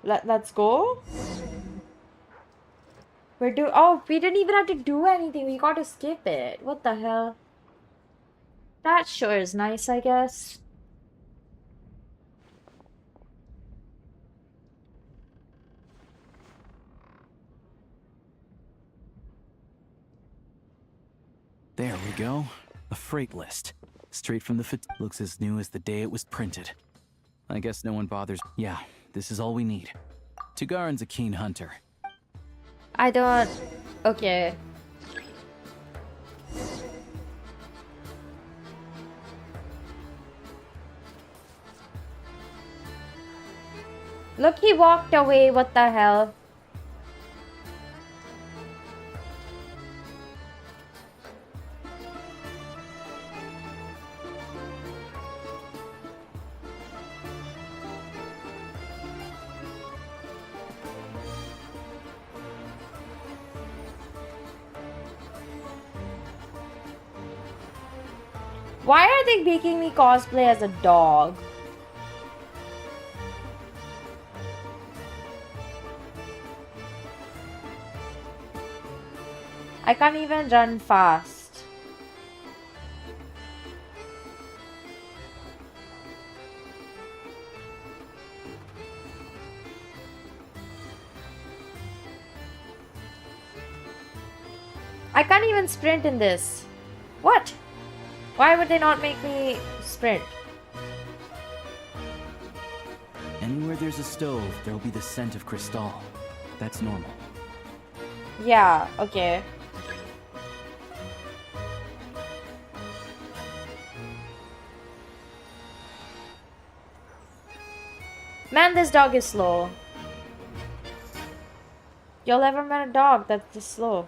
Let's go. Oh, we didn't even have to do anything. We got to skip it. What the hell? That sure is nice, I guess. There we go. A freight list. Straight from the looks as new as the day it was printed. I guess no one bothers. Yeah, this is all we need. Tugarin's a keen hunter. I don't... Okay. Look, he walked away. What the hell? Why are they making me cosplay as a dog? I can't even run fast. I can't even sprint in this. What? Why would they not make me sprint? Anywhere there's a stove, there'll be the scent of Crystal. That's normal. Yeah, okay. Man, this dog is slow. Y'all ever met a dog that's this slow?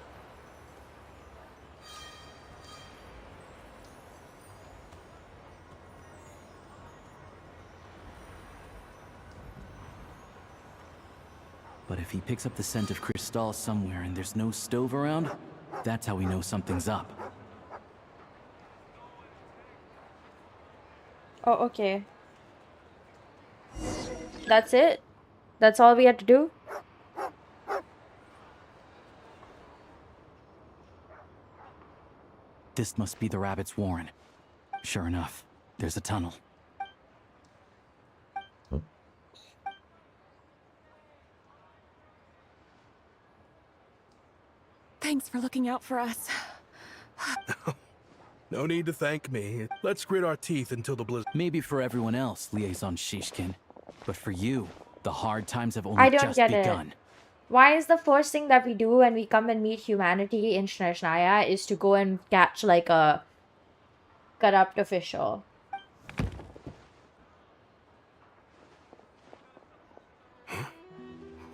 But if he picks up the scent of Crystal somewhere and there's no stove around, that's how we know something's up. Oh, okay. That's it? That's all we had to do? This must be the rabbit's warren. Sure enough, there's a tunnel. Thanks for looking out for us. No need to thank me. Let's grit our teeth until the blizzard. Maybe for everyone else, Liaison Shishkin. But for you, the hard times have only just begun. Why is the first thing that we do when we come and meet humanity in Snezhnaya is to go and catch like a corrupt official?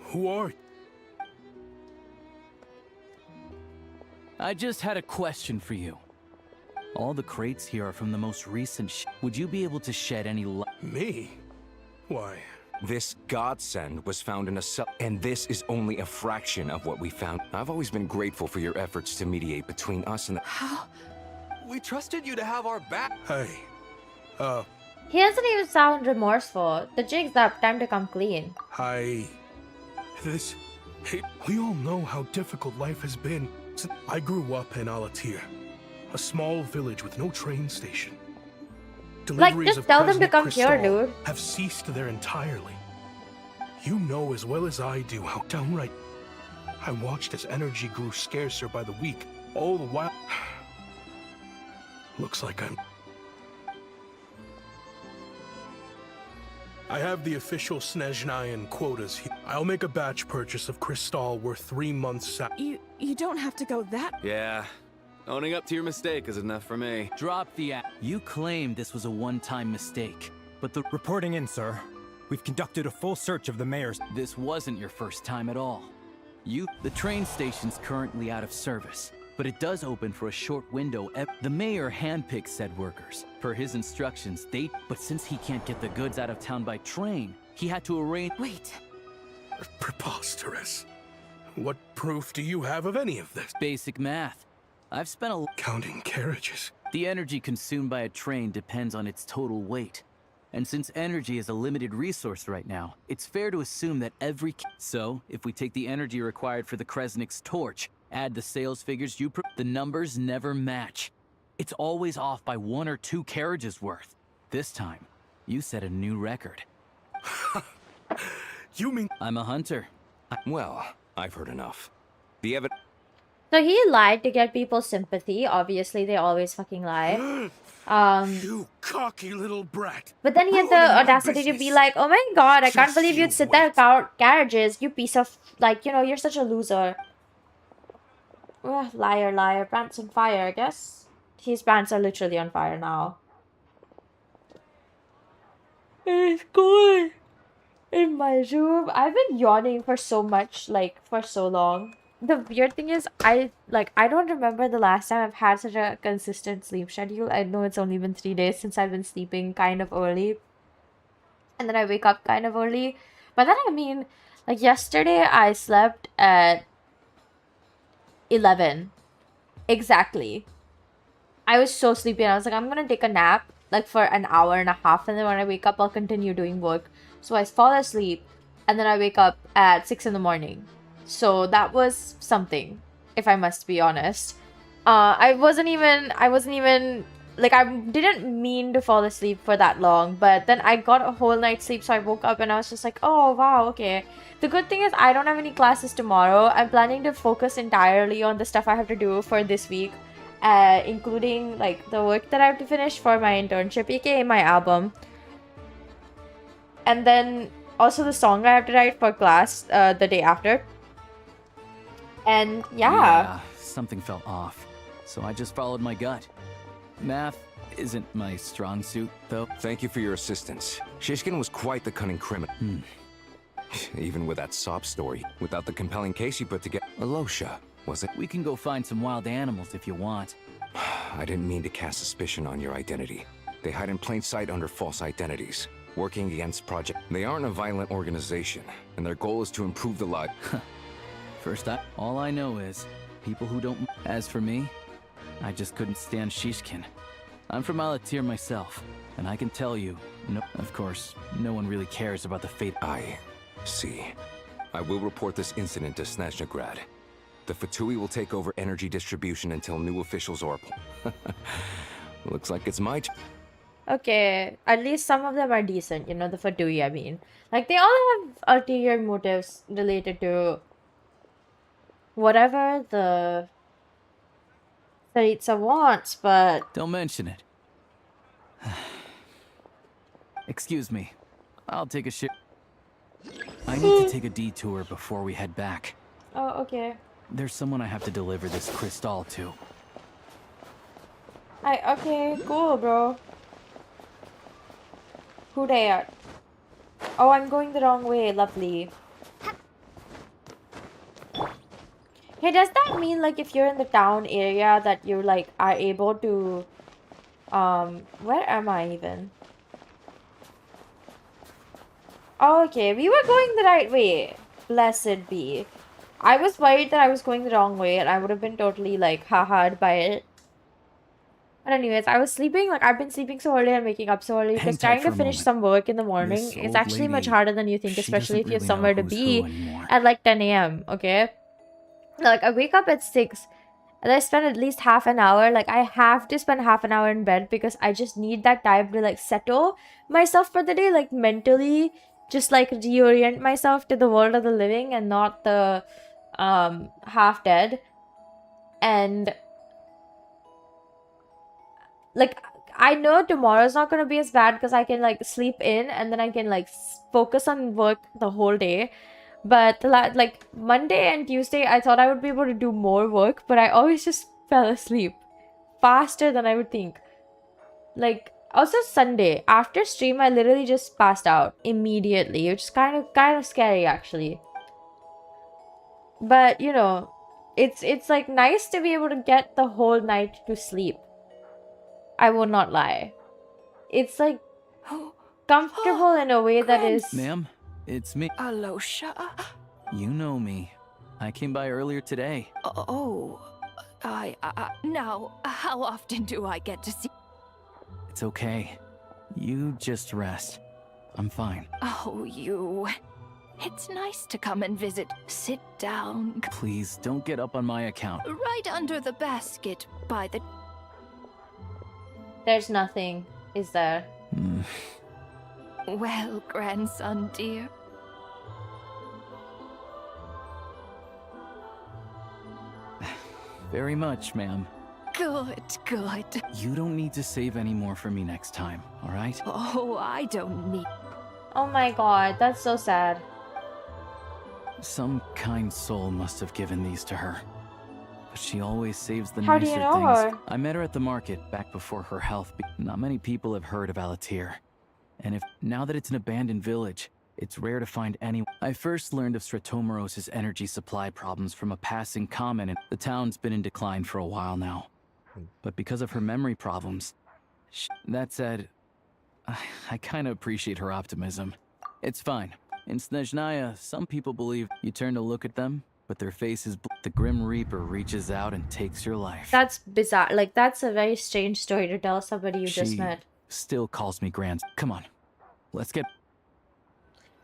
Who are you? I just had a question for you. All the crates here are from the most recent Would you be able to shed any light? Me? Why? This godsend was found in a cell, and this is only a fraction of what we found. I've always been grateful for your efforts to mediate between us and the— How? We trusted you to have our back. Hey. He doesn't even sound remorseful. The jig's up. Time to come clean. Hey, we all know how difficult life has been. I grew up in Alatir, a small village with no train station. Deliveries just tell them to come here, Crystal dude. have ceased there entirely. You know as well as I do how downright I watched as energy grew scarcer by the week, all the while. Looks like I have the official Snezhnayan quotas here. I'll make a batch purchase of Crystal worth 3 months' You don't have to go that... Yeah. Owning up to your mistake is enough for me. Drop the act. You claimed this was a one-time mistake, but the— Reporting in, sir. We've conducted a full search of the mayor's— This wasn't your first time at all. The train station's currently out of service, but it does open for a short window. The mayor handpicks said workers. Per his instructions, but since he can't get the goods out of town by train, he had to arrange— Wait. Preposterous. What proof do you have of any of this? Basic math. I've spent a— Counting carriages. The energy consumed by a train depends on its total weight. And since energy is a limited resource right now, it's fair to assume that So, if we take the energy required for the Kresnik's torch, add the sales figures the numbers never match. It's always off by 1 or 2 carriages worth. This time, you set a new record. You mean— I'm a hunter. Well, I've heard enough. The evidence... So he lied to get people's sympathy. Obviously, they always fucking lie. You cocky little brat. But then he had the audacity to be like, oh my god, I can't believe you'd sit there without carriages, you piece of, like, you know, you're such a loser. Ugh, liar, liar, pants on fire, I guess. His pants are literally on fire now. It's good. In my room. I've been yawning for so much, like, for so long. The weird thing is, I don't remember the last time I've had such a consistent sleep schedule. I know it's only been 3 days since I've been sleeping kind of early. And then I wake up kind of early. But then, I mean, like, yesterday I slept at 11. Exactly. I was so sleepy and I was like, I'm gonna take a nap, like, for an hour and a half. And then when I wake up, I'll continue doing work. So I fall asleep. And then I wake up at 6 in the morning. So that was something, if I must be honest. I wasn't even, like, I didn't mean to fall asleep for that long, but then I got a whole night's sleep, so I woke up and I was just like, oh, wow, okay. The good thing is I don't have any classes tomorrow. I'm planning to focus entirely on the stuff I have to do for this week, including, like, the work that I have to finish for my internship, aka my album. And then also the song I have to write for class the day after. And yeah, something felt off, so I just followed my gut. Math isn't my strong suit, though. Thank you for your assistance. Shishkin was quite the cunning criminal. Even with that sob story, without the compelling case you put together. Alosha, was it? We can go find some wild animals if you want. I didn't mean to cast suspicion on your identity. They hide in plain sight under false identities, working against Project. They aren't a violent organization, and their goal is to improve the life. All I know is, people who don't— As for me, I just couldn't stand Shishkin. I'm from Alatir myself, and I can tell you, of course, no one really cares about the fate— I see. I will report this incident to Snezhnegrad. The Fatui will take over energy distribution until new officials are Looks like it's my okay, at least some of them are decent, you know, the Fatui, I mean. Like, they all have ulterior motives related to whatever the Tsaritsa wants, but... Don't mention it. Excuse me. I'll take a shit. I need to take a detour before we head back. Oh, okay. There's someone I have to deliver this crystal to. Okay, cool, bro. Who they are? Oh, I'm going the wrong way. Lovely. Hey, does that mean, like, if you're in the town area that you, like, are able to... where am I even? Oh, okay, we were going the right way. Blessed be. I was worried that I was going the wrong way and I would have been totally, like, ha-ha'd by it. But anyways, I was sleeping, like, I've been sleeping so early and waking up so early because trying to finish some work in the morning is actually much harder than you think, especially if you have somewhere to be at, like, 10 a.m., okay? Like, I wake up at 6 and I spend at least half an hour. Like, I have to spend half an hour in bed because I just need that time to, like, settle myself for the day, like, mentally, just, like, reorient myself to the world of the living and not the half dead. And, like, I know tomorrow's not gonna be as bad because I can, like, sleep in and then I can, like, focus on work the whole day. But, like, Monday and Tuesday, I thought I would be able to do more work, but I always just fell asleep faster than I would think. Like, also Sunday, after stream, I literally just passed out immediately, which is kind of scary, actually. But you know, it's like nice to be able to get the whole night to sleep. I will not lie. It's like comfortable in a way that is. Ma'am, it's me. Alosha? You know me. I came by earlier today. Oh, now, how often do I get to see? It's okay. You just rest. I'm fine. Oh, you. It's nice to come and visit. Sit down. Please, don't get up on my account. Right under the basket by the... There's nothing, is there? Well, grandson dear. Very much, ma'am. Good, good. You don't need to save any more for me next time, alright? Oh, I don't need... Oh my god, that's so sad. Some kind soul must have given these to her. But she always saves the How do nicer you know things. her? I met her at the market back before her health. Not many people have heard of Alatir. And now that it's an abandoned village, it's rare to find any. I first learned of Stratomoros's energy supply problems from a passing comment, and the town's been in decline for a while now. But because of her memory problems, that said, I kind of appreciate her optimism. It's fine. In Snezhnaya, some people believe you turn to look at them, but their face is the Grim Reaper reaches out and takes your life. That's bizarre. Like, that's a very strange story to tell somebody you just She met. still calls me Grand. Come on, let's get...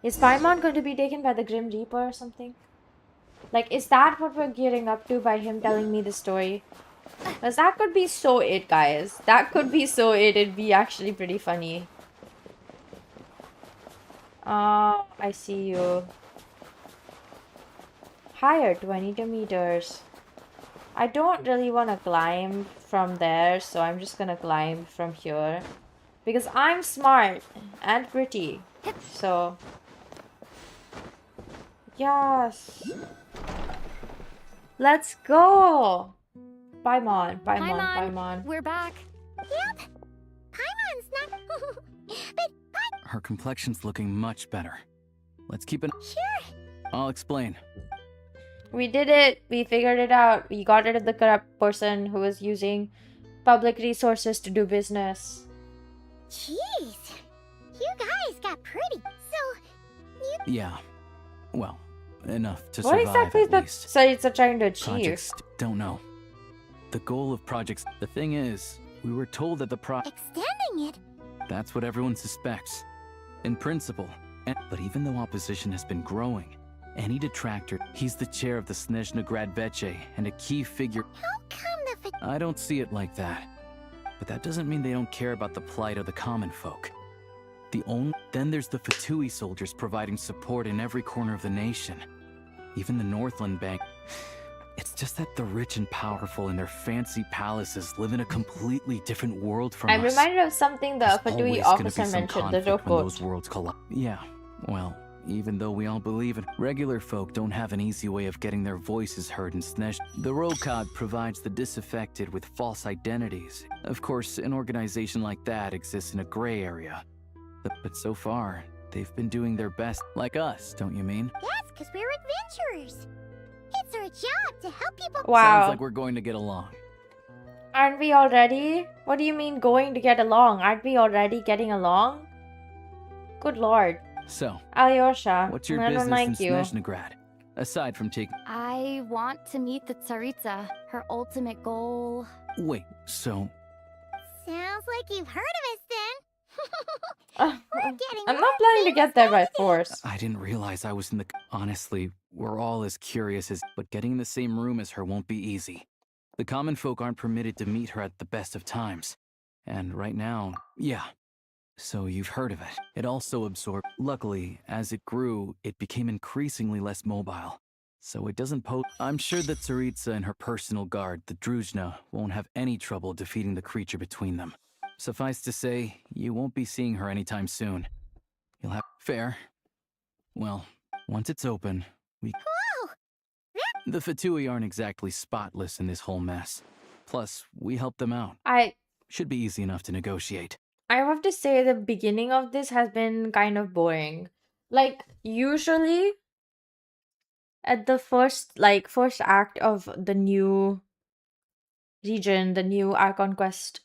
Is Paimon going to be taken by the Grim Reaper or something? Like, is that what we're gearing up to by him telling me the story? Because that could be so it, guys. That could be so it. It'd be actually pretty funny. Oh, I see you. Higher, 22 meters. I don't really want to climb from there, so I'm just gonna climb from here. Because I'm smart and pretty. So... Yes! Let's go! Paimon, Paimon, Paimon. We're back. Yep. Paimon's not... but Her complexion's looking much better. Let's keep it... Sure. I'll explain. We did it! We figured it out. We got rid of the corrupt person who was using public resources to do business. Jeez. You guys got pretty. So, you... Yeah. Well, enough to What survive exactly is at that least. Saritsa trying to achieve? Projects, don't know. The goal of projects... The thing is, we were told that the Extending it? That's what everyone suspects. In principle. But even though opposition has been growing, any detractor, he's the chair of the Snezhnegrad Veche and a key figure. How come the... I don't see it like that. But that doesn't mean they don't care about the plight of the common folk. Then there's the Fatui soldiers providing support in every corner of the nation. Even the Northland Bank. It's just that the rich and powerful in their fancy palaces live in a completely different world from us. I'm reminded of something the There's Fatui always gonna be officer some mentioned, the conflict when those Rokot. worlds collide. Yeah, well, even though we all believe it, regular folk don't have an easy way of getting their voices heard in Snezh. The Rokot provides the disaffected with false identities. Of course, an organization like that exists in a gray area. But so far, they've been doing their best. Like us, don't you mean? Yes, because we're adventurers. It's our job to help people... Wow. Sounds like we're going to get along. Aren't we already? What do you mean going to get along? Aren't we already getting along? Good lord. So, Alyosha, what's your I don't business like in you. Snezhnegrad? Aside from taking... I want to meet the Tsaritsa. Her ultimate goal. Wait, so... Sounds like you've heard of us then. I'm getting not planning to get there by force. I didn't realize I was in the... Honestly, we're all as curious as... But getting in the same room as her won't be easy. The common folk aren't permitted to meet her at the best of times. And right now, yeah. So you've heard of it. It also absorbed... Luckily, as it grew, it became increasingly less mobile. So it doesn't pose... I'm sure that Tsaritsa and her personal guard, the Druzhna, won't have any trouble defeating the creature between them. Suffice to say, you won't be seeing her anytime soon. You'll have... Fair. Well, once it's open, we... Whoa! The Fatui aren't exactly spotless in this whole mess. Plus, we helped them out. Should be easy enough to negotiate. I have to say the beginning of this has been kind of boring. Like, usually at the first act of the new region, the new Archon Quest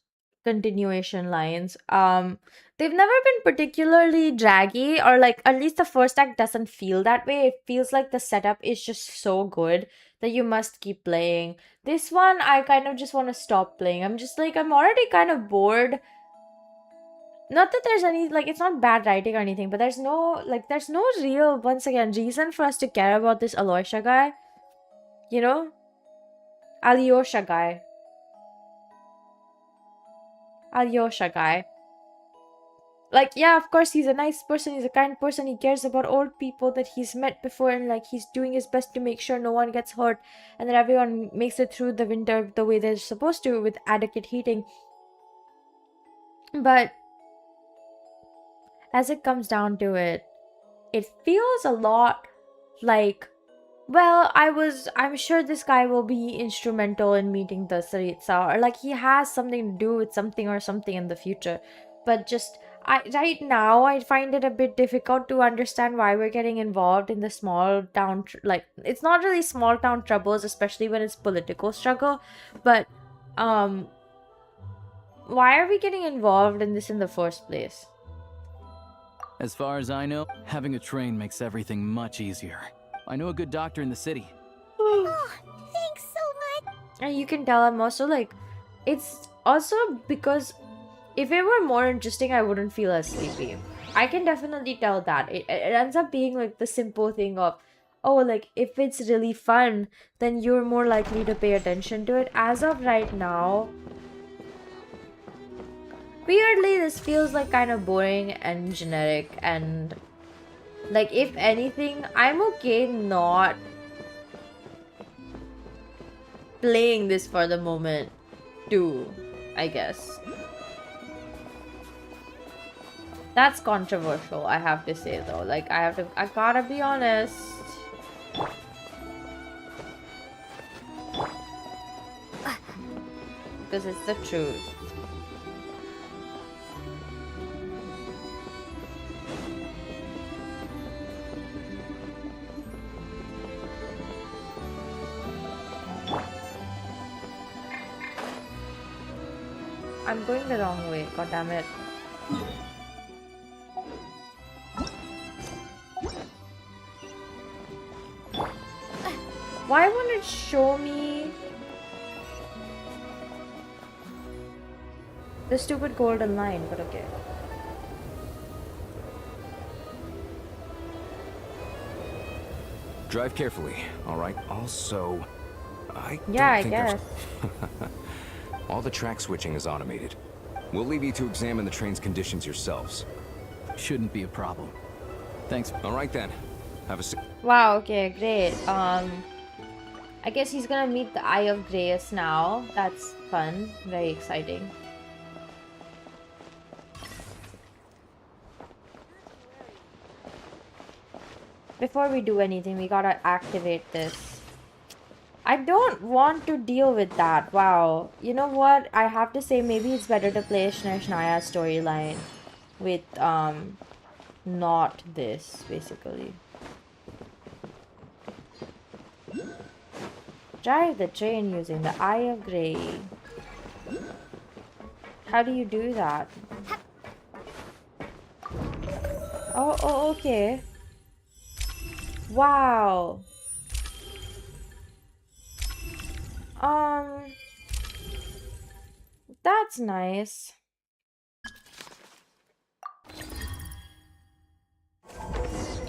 continuation lines, they've never been particularly draggy, or like at least the first act doesn't feel that way. It feels like the setup is just so good that you must keep playing. This one I kind of just want to stop playing. I'm just like, I'm already kind of bored. Not that there's any, like, it's not bad writing or anything, but there's no real, once again, reason for us to care about this Aloysia guy. You know? Alyosha guy. Alyosha guy. Like, yeah, of course, he's a nice person, he's a kind person, he cares about old people that he's met before, and like, he's doing his best to make sure no one gets hurt and that everyone makes it through the winter the way they're supposed to with adequate heating. But as it comes down to it, it feels a lot like, well, I'm sure this guy will be instrumental in meeting the Saritsa, or like he has something to do with something or something in the future. But just, right now, I find it a bit difficult to understand why we're getting involved in the small town, like, it's not really small town troubles, especially when it's political struggle, but, why are we getting involved in this in the first place? As far as I know, having a train makes everything much easier. I know a good doctor in the city. Oh, thanks so much. And you can tell I'm also like, it's also because if it were more interesting, I wouldn't feel as sleepy. I can definitely tell that. It ends up being like the simple thing of, oh, like, if it's really fun, then you're more likely to pay attention to it. As of right now, weirdly, this feels like kind of boring and generic, and like, if anything, I'm okay not playing this for the moment too, I guess. That's controversial, I have to say though. Like, I gotta be honest. Because it's the truth. I'm going the wrong way, god damn it. Why won't it show me the stupid golden line? But okay. Drive carefully, all right? Also, I guess. All the track switching is automated. We'll leave you to examine the train's conditions yourselves. Shouldn't be a problem. Thanks. All right then. Have a Wow, okay, great. I guess he's gonna meet the Eye of Grace now. That's fun. Very exciting. Before we do anything, we gotta activate this. I don't want to deal with that. Wow. You know what? I have to say, maybe it's better to play Snezhnaya storyline with, not this, basically. Drive the train using the Eye of Grey. How do you do that? Oh, okay. Wow. That's nice.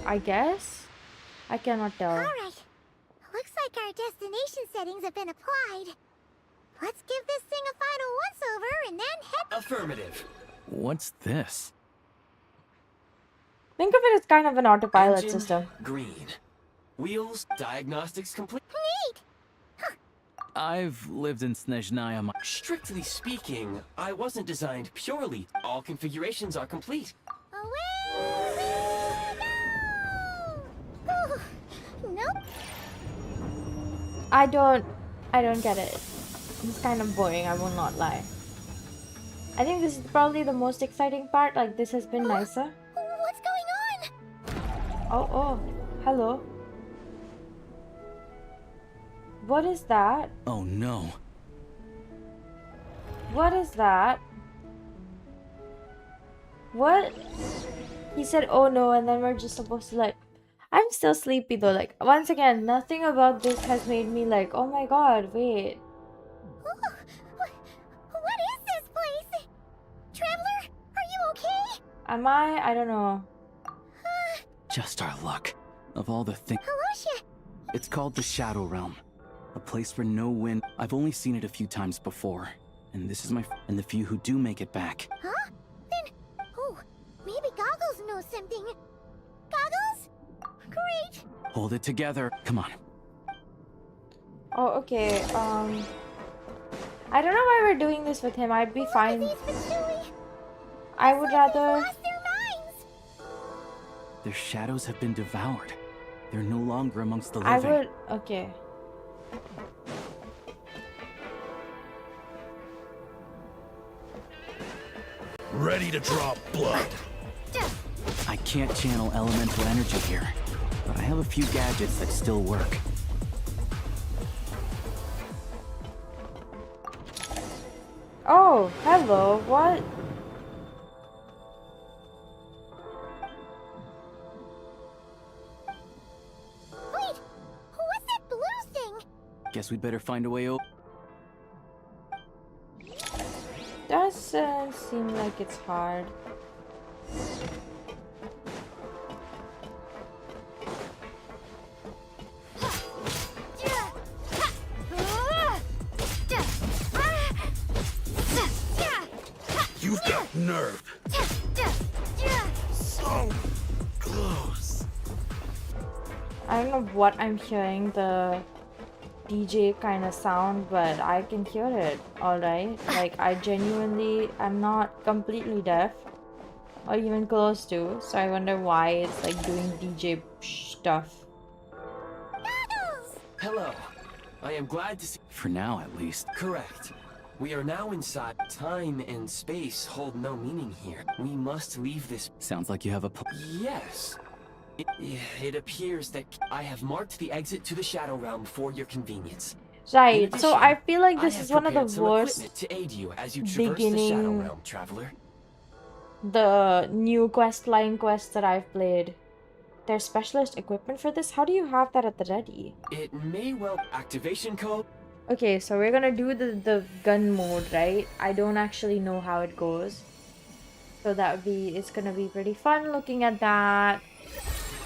I guess? I cannot tell. Alright. Looks like our destination settings have been applied. Let's give this thing a final once-over and then head... Affirmative. What's this? Think of it as kind of an autopilot Engine system. green. Wheels, diagnostics complete. Neat! I've lived in Snezhnaya. Strictly speaking, I wasn't designed purely. All configurations are complete. Away we go! Nope. I don't get it. It's kind of boring, I will not lie. I think this is probably the most exciting part. Like, this has been nicer. What's going on? Oh, hello. What is that? Oh no. What is that? What? He said, oh no, and then we're just supposed to like... I'm still sleepy though. Like, once again, nothing about this has made me like, oh my god, wait. What is this place? Traveler, are you okay? Am I? I don't know. Just our luck. Of all the things... Hello, It's called the Shadow Realm. A place where no wind... I've only seen it a few times before. And this is and the few who do make it back. Huh? Then, oh, maybe Goggles knows something. Goggles? Great. Hold it together. Come on. Oh, okay. I don't know why we're doing this with him. I'd be fine. I would rather... Their shadows have been devoured. They're no longer amongst the I living. would... Okay. Ready to draw blood. I can't channel elemental energy here, but I have a few gadgets that still work. Oh, hello. What? Wait, what's that blue thing? Guess we'd better find a way over. Doesn't seem like it's hard. You've got nerve. So close. I don't know what I'm hearing, the DJ kind of sound, but I can hear it, alright? Like, I genuinely am not completely deaf, or even close to, so I wonder why it's like doing DJ stuff. Hello. I am glad to see... For now, at least. Correct. We are now inside. Time and space hold no meaning here. We must leave this... Sounds like you have a Yes. It appears that I have marked the exit to the Shadow Realm for your convenience. Right, In so addition, I feel like this I is have one of the prepared some worst equipment to aid you as you traverse the Shadow Realm, traveler. The new questline quests that I've played. There's specialist equipment for this? How do you have that at the ready? It may well... Activation code? Okay, so we're gonna do the gun mode, right? I don't actually know how it goes. So that would be... It's gonna be pretty fun looking at that.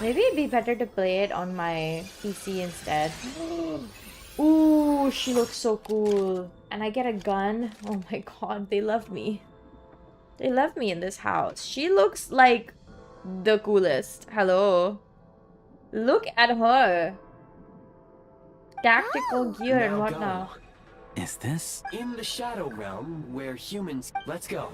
Maybe it'd be better to play it on my PC instead. Ooh, she looks so cool. And I get a gun. Oh my god, they love me. They love me in this house. She looks like the coolest. Hello. Look at her. Tactical gear and Now whatnot. go. Is this? In the Shadow Realm, where humans... Let's go.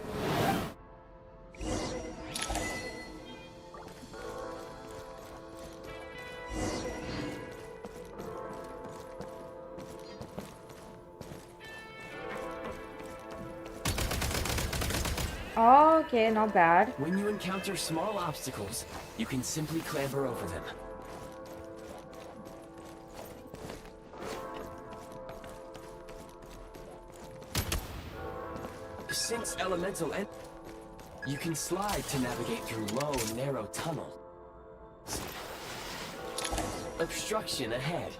Okay, not bad. When you encounter small obstacles, you can simply clamber over them. Since elemental you can slide to navigate through low, narrow tunnels. Obstruction ahead.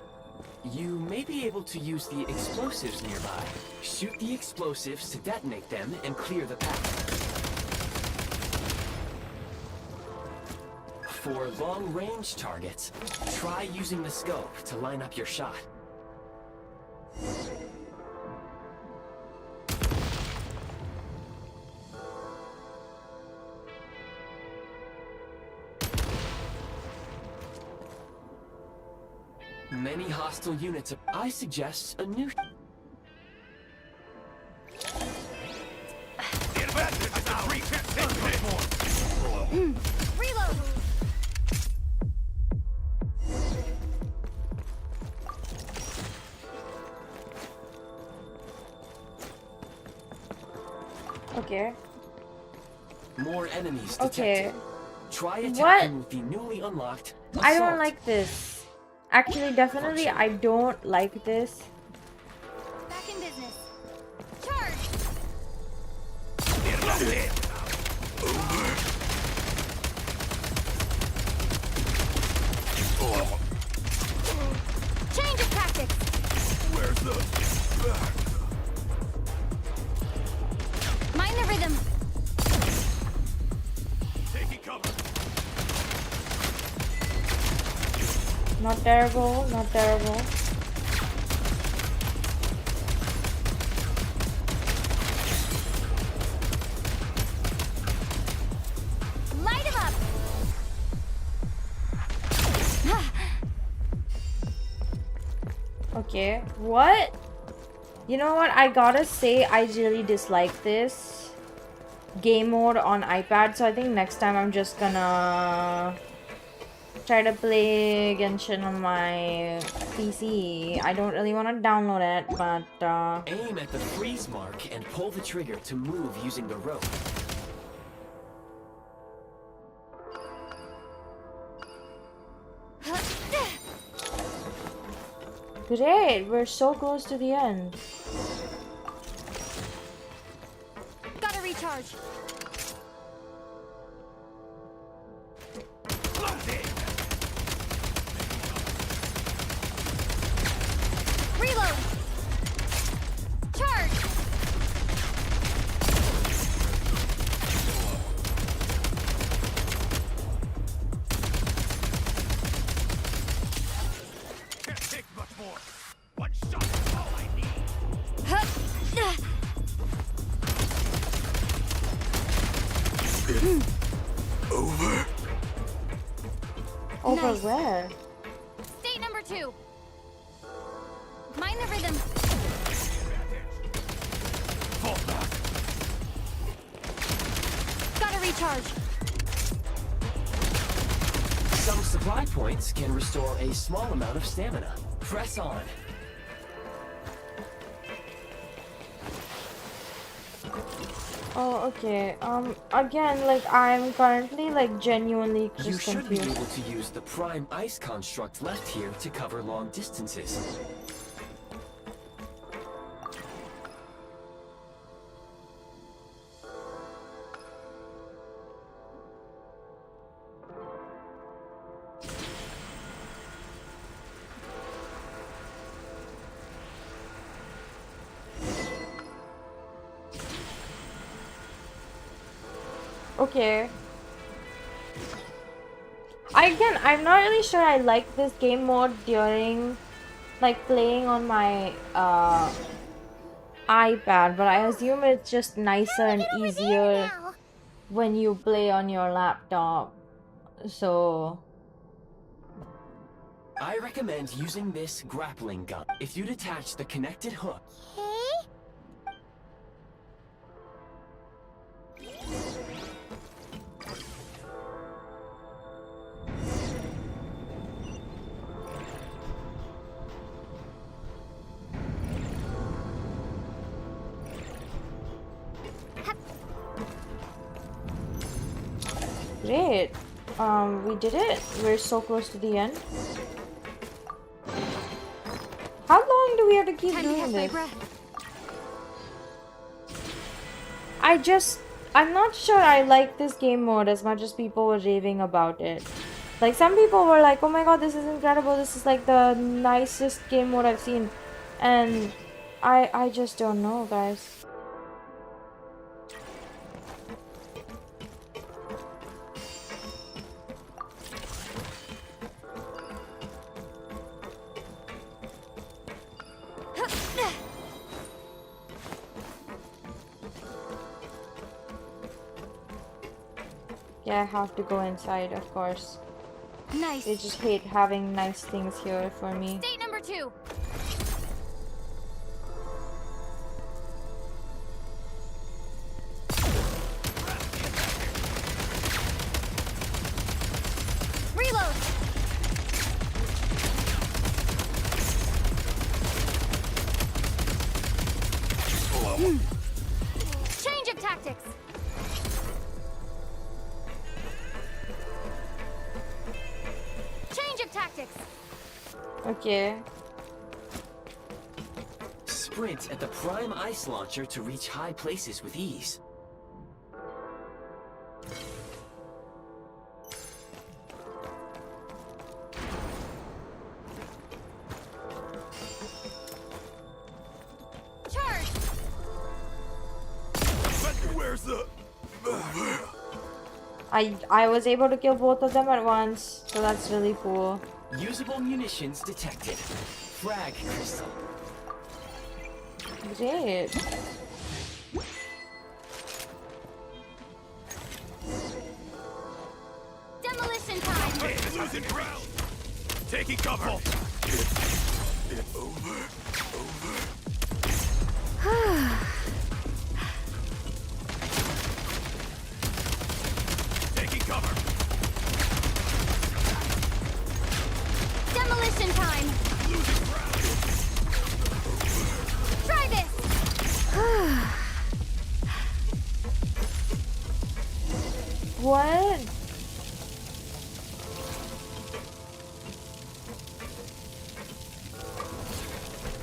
You may be able to use the explosives nearby. Shoot the explosives to detonate them and clear the path. For long-range targets, try using the scope to line up your shot. Many hostile units. I suggest a new... Reload! Okay. More enemies Okay. detected. Try What? attacking with the newly unlocked I don't assault. like this. Actually, definitely, I don't like this. Back in business. Charge! Change of tactics! Where's the back? Mind the rhythm! Taking cover. Not terrible, not terrible. Light him up! Okay, what? You know what? I gotta say, I really dislike this game mode on iPad. So I think next time I'm just gonna try to play Genshin on my PC. I don't really want to download it, but Aim at the freeze mark and pull the trigger to move using the rope. great, we're so close to the end. Gotta recharge. Reload. Charge. Can't take much more. One shot is all I need. Over. Over Nice. where? State number 2. Mind the rhythm. Fall back. Gotta recharge. Some supply points can restore a small amount of stamina. Press on. Oh, okay. Again, like, I'm currently, like, genuinely You just should be confused. able to use the prime ice construct left here to cover long distances. Okay. Again, I'm not really sure I like this game mode during, like, playing on my iPad, but I assume it's just nicer and easier when you play on your laptop. So I recommend using this grappling gun. If you detach the connected hook, great. We did it. We're so close to the end. How long do we have to keep Time to doing catch my this? breath. I'm not sure I like this game mode as much as people were raving about it. Like, some people were like, oh my god, this is incredible, this is like the nicest game mode I've seen. And I just don't know, guys. Yeah, I have to go inside, of course. Nice. They just hate having nice things here for me. State number 2. Reload. Change of tactics. Change of tactics. Okay. Sprint at the prime ice launcher to reach high places with ease. Charge! Where's the... I was able to kill both of them at once, so that's really cool. Usable munitions detected. Frag crystal. Great. Demolition time! Losing ground! Taking cover! Over. Taking cover! Demolition time! Losing ground! Try this! What?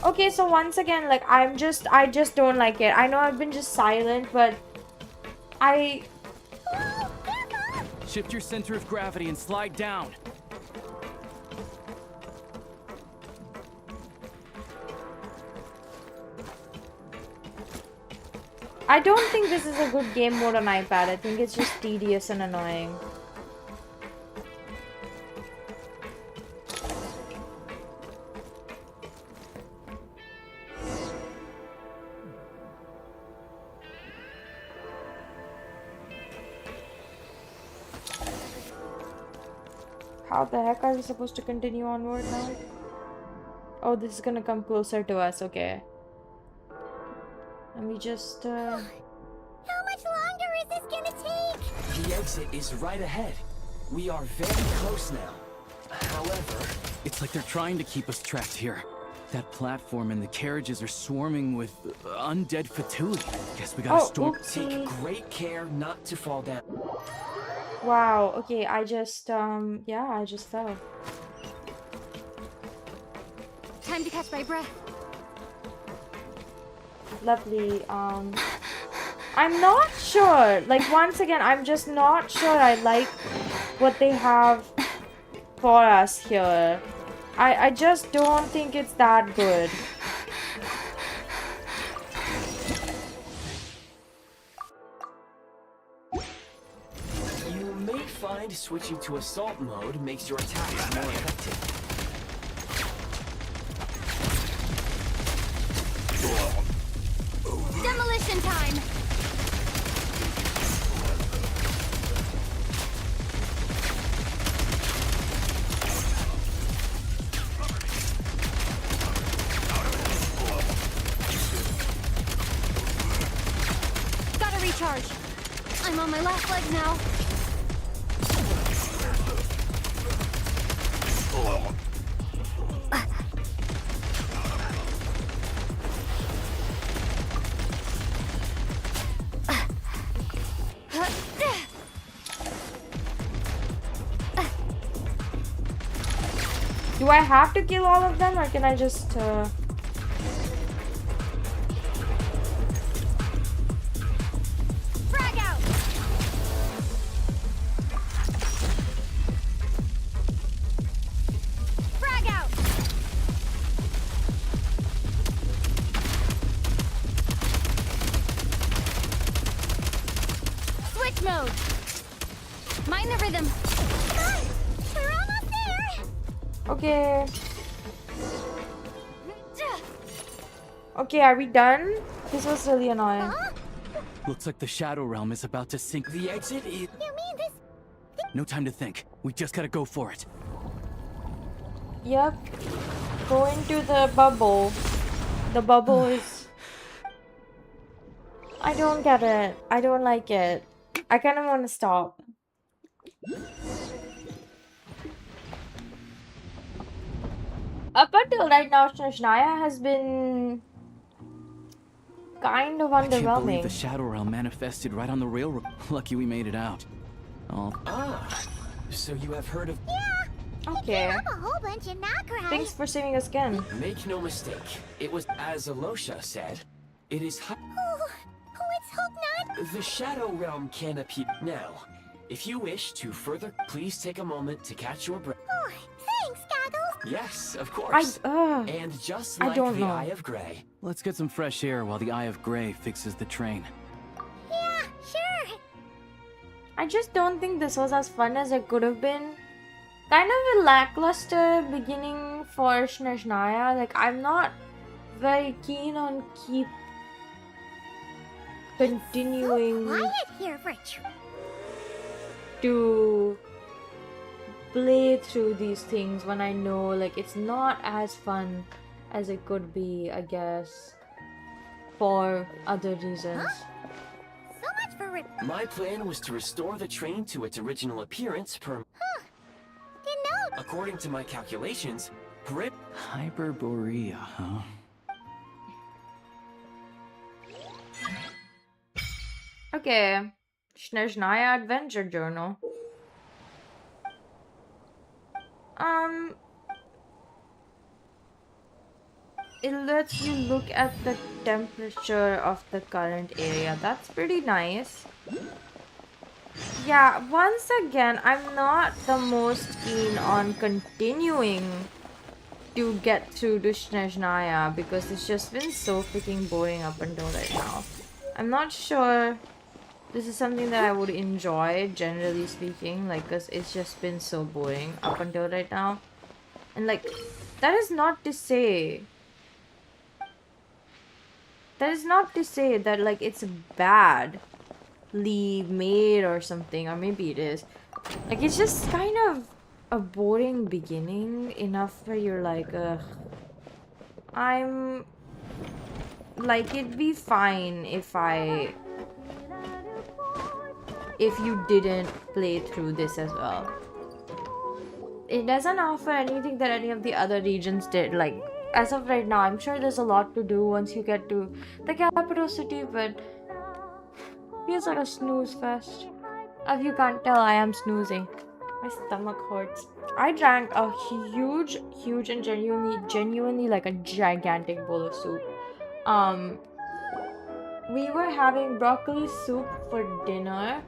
Okay, so once again, like, I just don't like it. I know I've been just silent, but I Shift your center of gravity and slide down. don't think this is a good game mode on iPad. I think it's just tedious and annoying. How the heck are we supposed to continue onward now? Oh, this is gonna come closer to us, okay. Let me just, How much longer is this gonna take? The exit is right ahead. We are very close now. However... It's like they're trying to keep us trapped here. That platform and the carriages are swarming with undead Fatui. Guess we gotta storm. Take great care not to fall down. Wow, okay, I just fell. Time to catch my breath. Lovely, I'm not sure. Like, once again, I'm just not sure I like what they have for us here. I just don't think it's that good. You may find switching to assault mode makes your attacks more effective. Demolition time! Gotta recharge. I'm on my last leg now. Do I have to kill all of them, or can I just, Frag out! Frag out! Switch mode! Mind the rhythm. Come on! We're almost there! Okay. Okay, are we done? This was really annoying. Looks like the Shadow Realm is about to sink. The exit is... You mean this? No time to think. We just gotta go for it. Yep. Go into the bubble. The bubble is... I don't get it. I don't like it. I kind of want to stop. Up until right now, Snezhnaya has been kind of I can't believe underwhelming. the Shadow Realm manifested right on the railroad. Lucky we made it out. Oh, Ah, so you have heard of... Yeah! Okay. Up a whole bunch and not cry. Thanks for saving us again. Make no mistake, it was as Alosha said. It is Oh, it's hope not. the Shadow Realm can appear. Now, if you wish to further, please take a moment to catch your breath. Oh, thanks, Goggles. Yes, of course. And just like the Eye of Grey. Let's get some fresh air while the Eye of Grey fixes the train. Yeah, sure. I just don't think this was as fun as it could have been. Kind of a lackluster beginning for Snezhnaya. Like, I'm not very keen on continuing So quiet here for to play through these things when I know like it's not as fun as it could be, I guess, for other reasons. So much for My plan was to restore the train to its original appearance per. Didn't know. According to my calculations, Hyperborea, huh? Okay, Snezhnaya Adventure Journal. It lets you look at the temperature of the current area. That's pretty nice. Yeah, once again, I'm not the most keen on continuing to get through to Snezhnaya because it's just been so freaking boring up until right now. I'm not sure this is something that I would enjoy, generally speaking, like, because it's just been so boring up until right now. And, like, that is not to say... That is not to say that, like, it's badly made or something, or maybe it is. Like, it's just kind of a boring beginning, enough where you're like, ugh. I'm... Like, it'd be fine if you didn't play through this as well. It doesn't offer anything that any of the other regions did. Like, as of right now, I'm sure there's a lot to do once you get to the capital city, but feels like a snooze fest. If you can't tell, I am snoozing. My stomach hurts. I drank a huge and genuinely like a gigantic bowl of soup. We were having broccoli soup for dinner.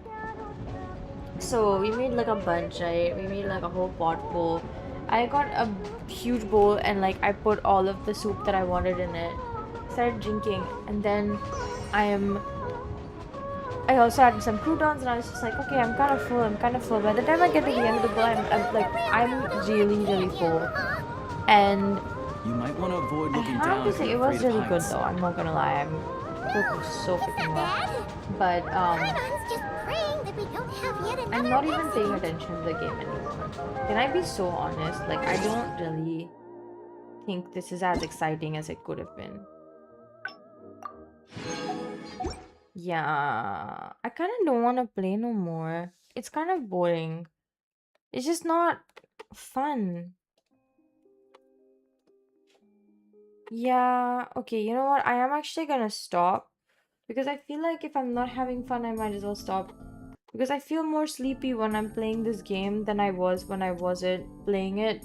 So we made like a bunch, right? We made like a whole pot full. I got a huge bowl and like I put all of the soup that I wanted in it. Started drinking, and then I also had some croutons, and I was just like, okay, I'm kind of full. By the time I get to the end of the bowl, I'm really full. And you might want to avoid looking I down. have to say, it was really good though. I'm not gonna lie, I'm so freaking much. But I'm not even paying attention to the game anymore. Can I be so honest? Like, I don't really think this is as exciting as it could have been. Yeah, I kind of don't want to play no more. It's kind of boring. It's just not fun. Yeah, okay, you know what? I am actually gonna stop. Because I feel like if I'm not having fun, I might as well stop. Because I feel more sleepy when I'm playing this game than I was when I wasn't playing it.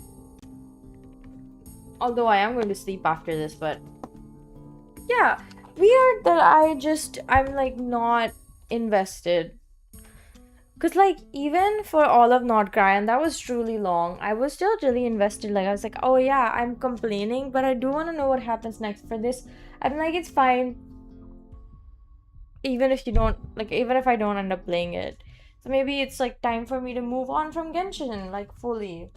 Although I am going to sleep after this, but... Yeah, weird that I'm like not invested. Because like, even for all of Not Cry, and that was truly long, I was still really invested. Like, I was like, oh yeah, I'm complaining, but I do want to know what happens next. For this, I'm like, it's fine. Even if I don't end up playing it. So maybe it's like time for me to move on from Genshin, like fully.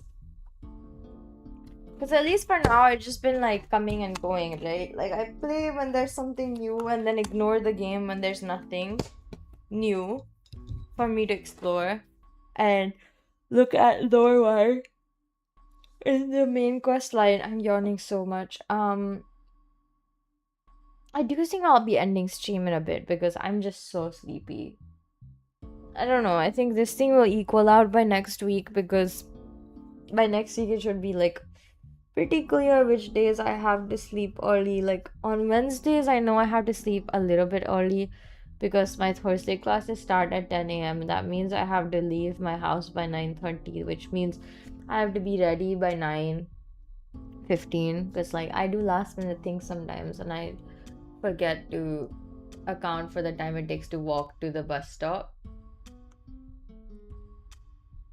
Because at least for now, it's just been like coming and going, right? Like, I play when there's something new and then ignore the game when there's nothing new for me to explore. And look at Lorewire in the main quest line. I'm yawning so much. I do think I'll be ending stream in a bit because I'm just so sleepy. I don't know. I think this thing will equal out by next week because by next week it should be like pretty clear which days I have to sleep early. Like on Wednesdays, I know I have to sleep a little bit early because my Thursday classes start at 10 a.m. That means I have to leave my house by 9:30, which means I have to be ready by 9:15 because like I do last minute things sometimes and I forget to account for the time it takes to walk to the bus stop.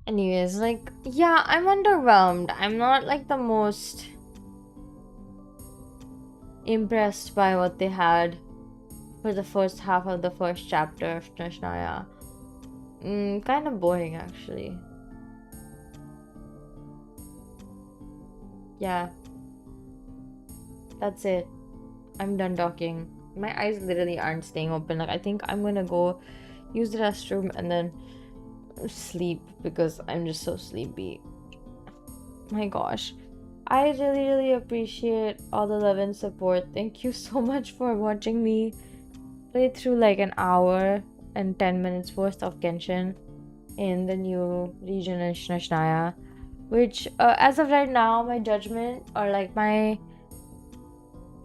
Anyways, like, yeah, I'm underwhelmed. I'm not like the most impressed by what they had for the first half of the first chapter of Snezhnaya. Kind of boring actually. Yeah, that's it. I'm done talking. My eyes literally aren't staying open. Like, I think I'm gonna go use the restroom and then sleep because I'm just so sleepy. My gosh. I really appreciate all the love and support. Thank you so much for watching me play through like an hour and 10 minutes worth of Genshin in the new region in Snezhnaya, which as of right now, my judgment or like my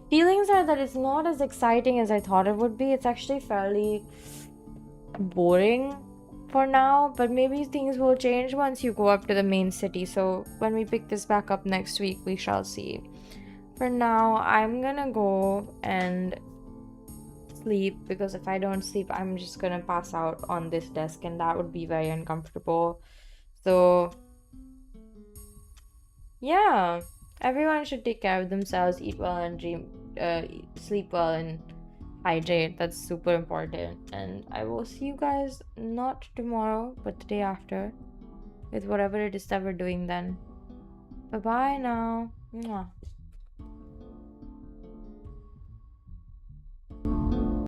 feelings are that it's not as exciting as I thought it would be. It's actually fairly boring for now, but maybe things will change once you go up to the main city. So when we pick this back up next week, we shall see. For now, I'm gonna go and sleep because if I don't sleep, I'm just gonna pass out on this desk and that would be very uncomfortable. So yeah, everyone should take care of themselves, eat well and sleep well and hydrate. That's super important. And I will see you guys not tomorrow, but the day after with whatever it is that we're doing then. Bye bye now. Mwah.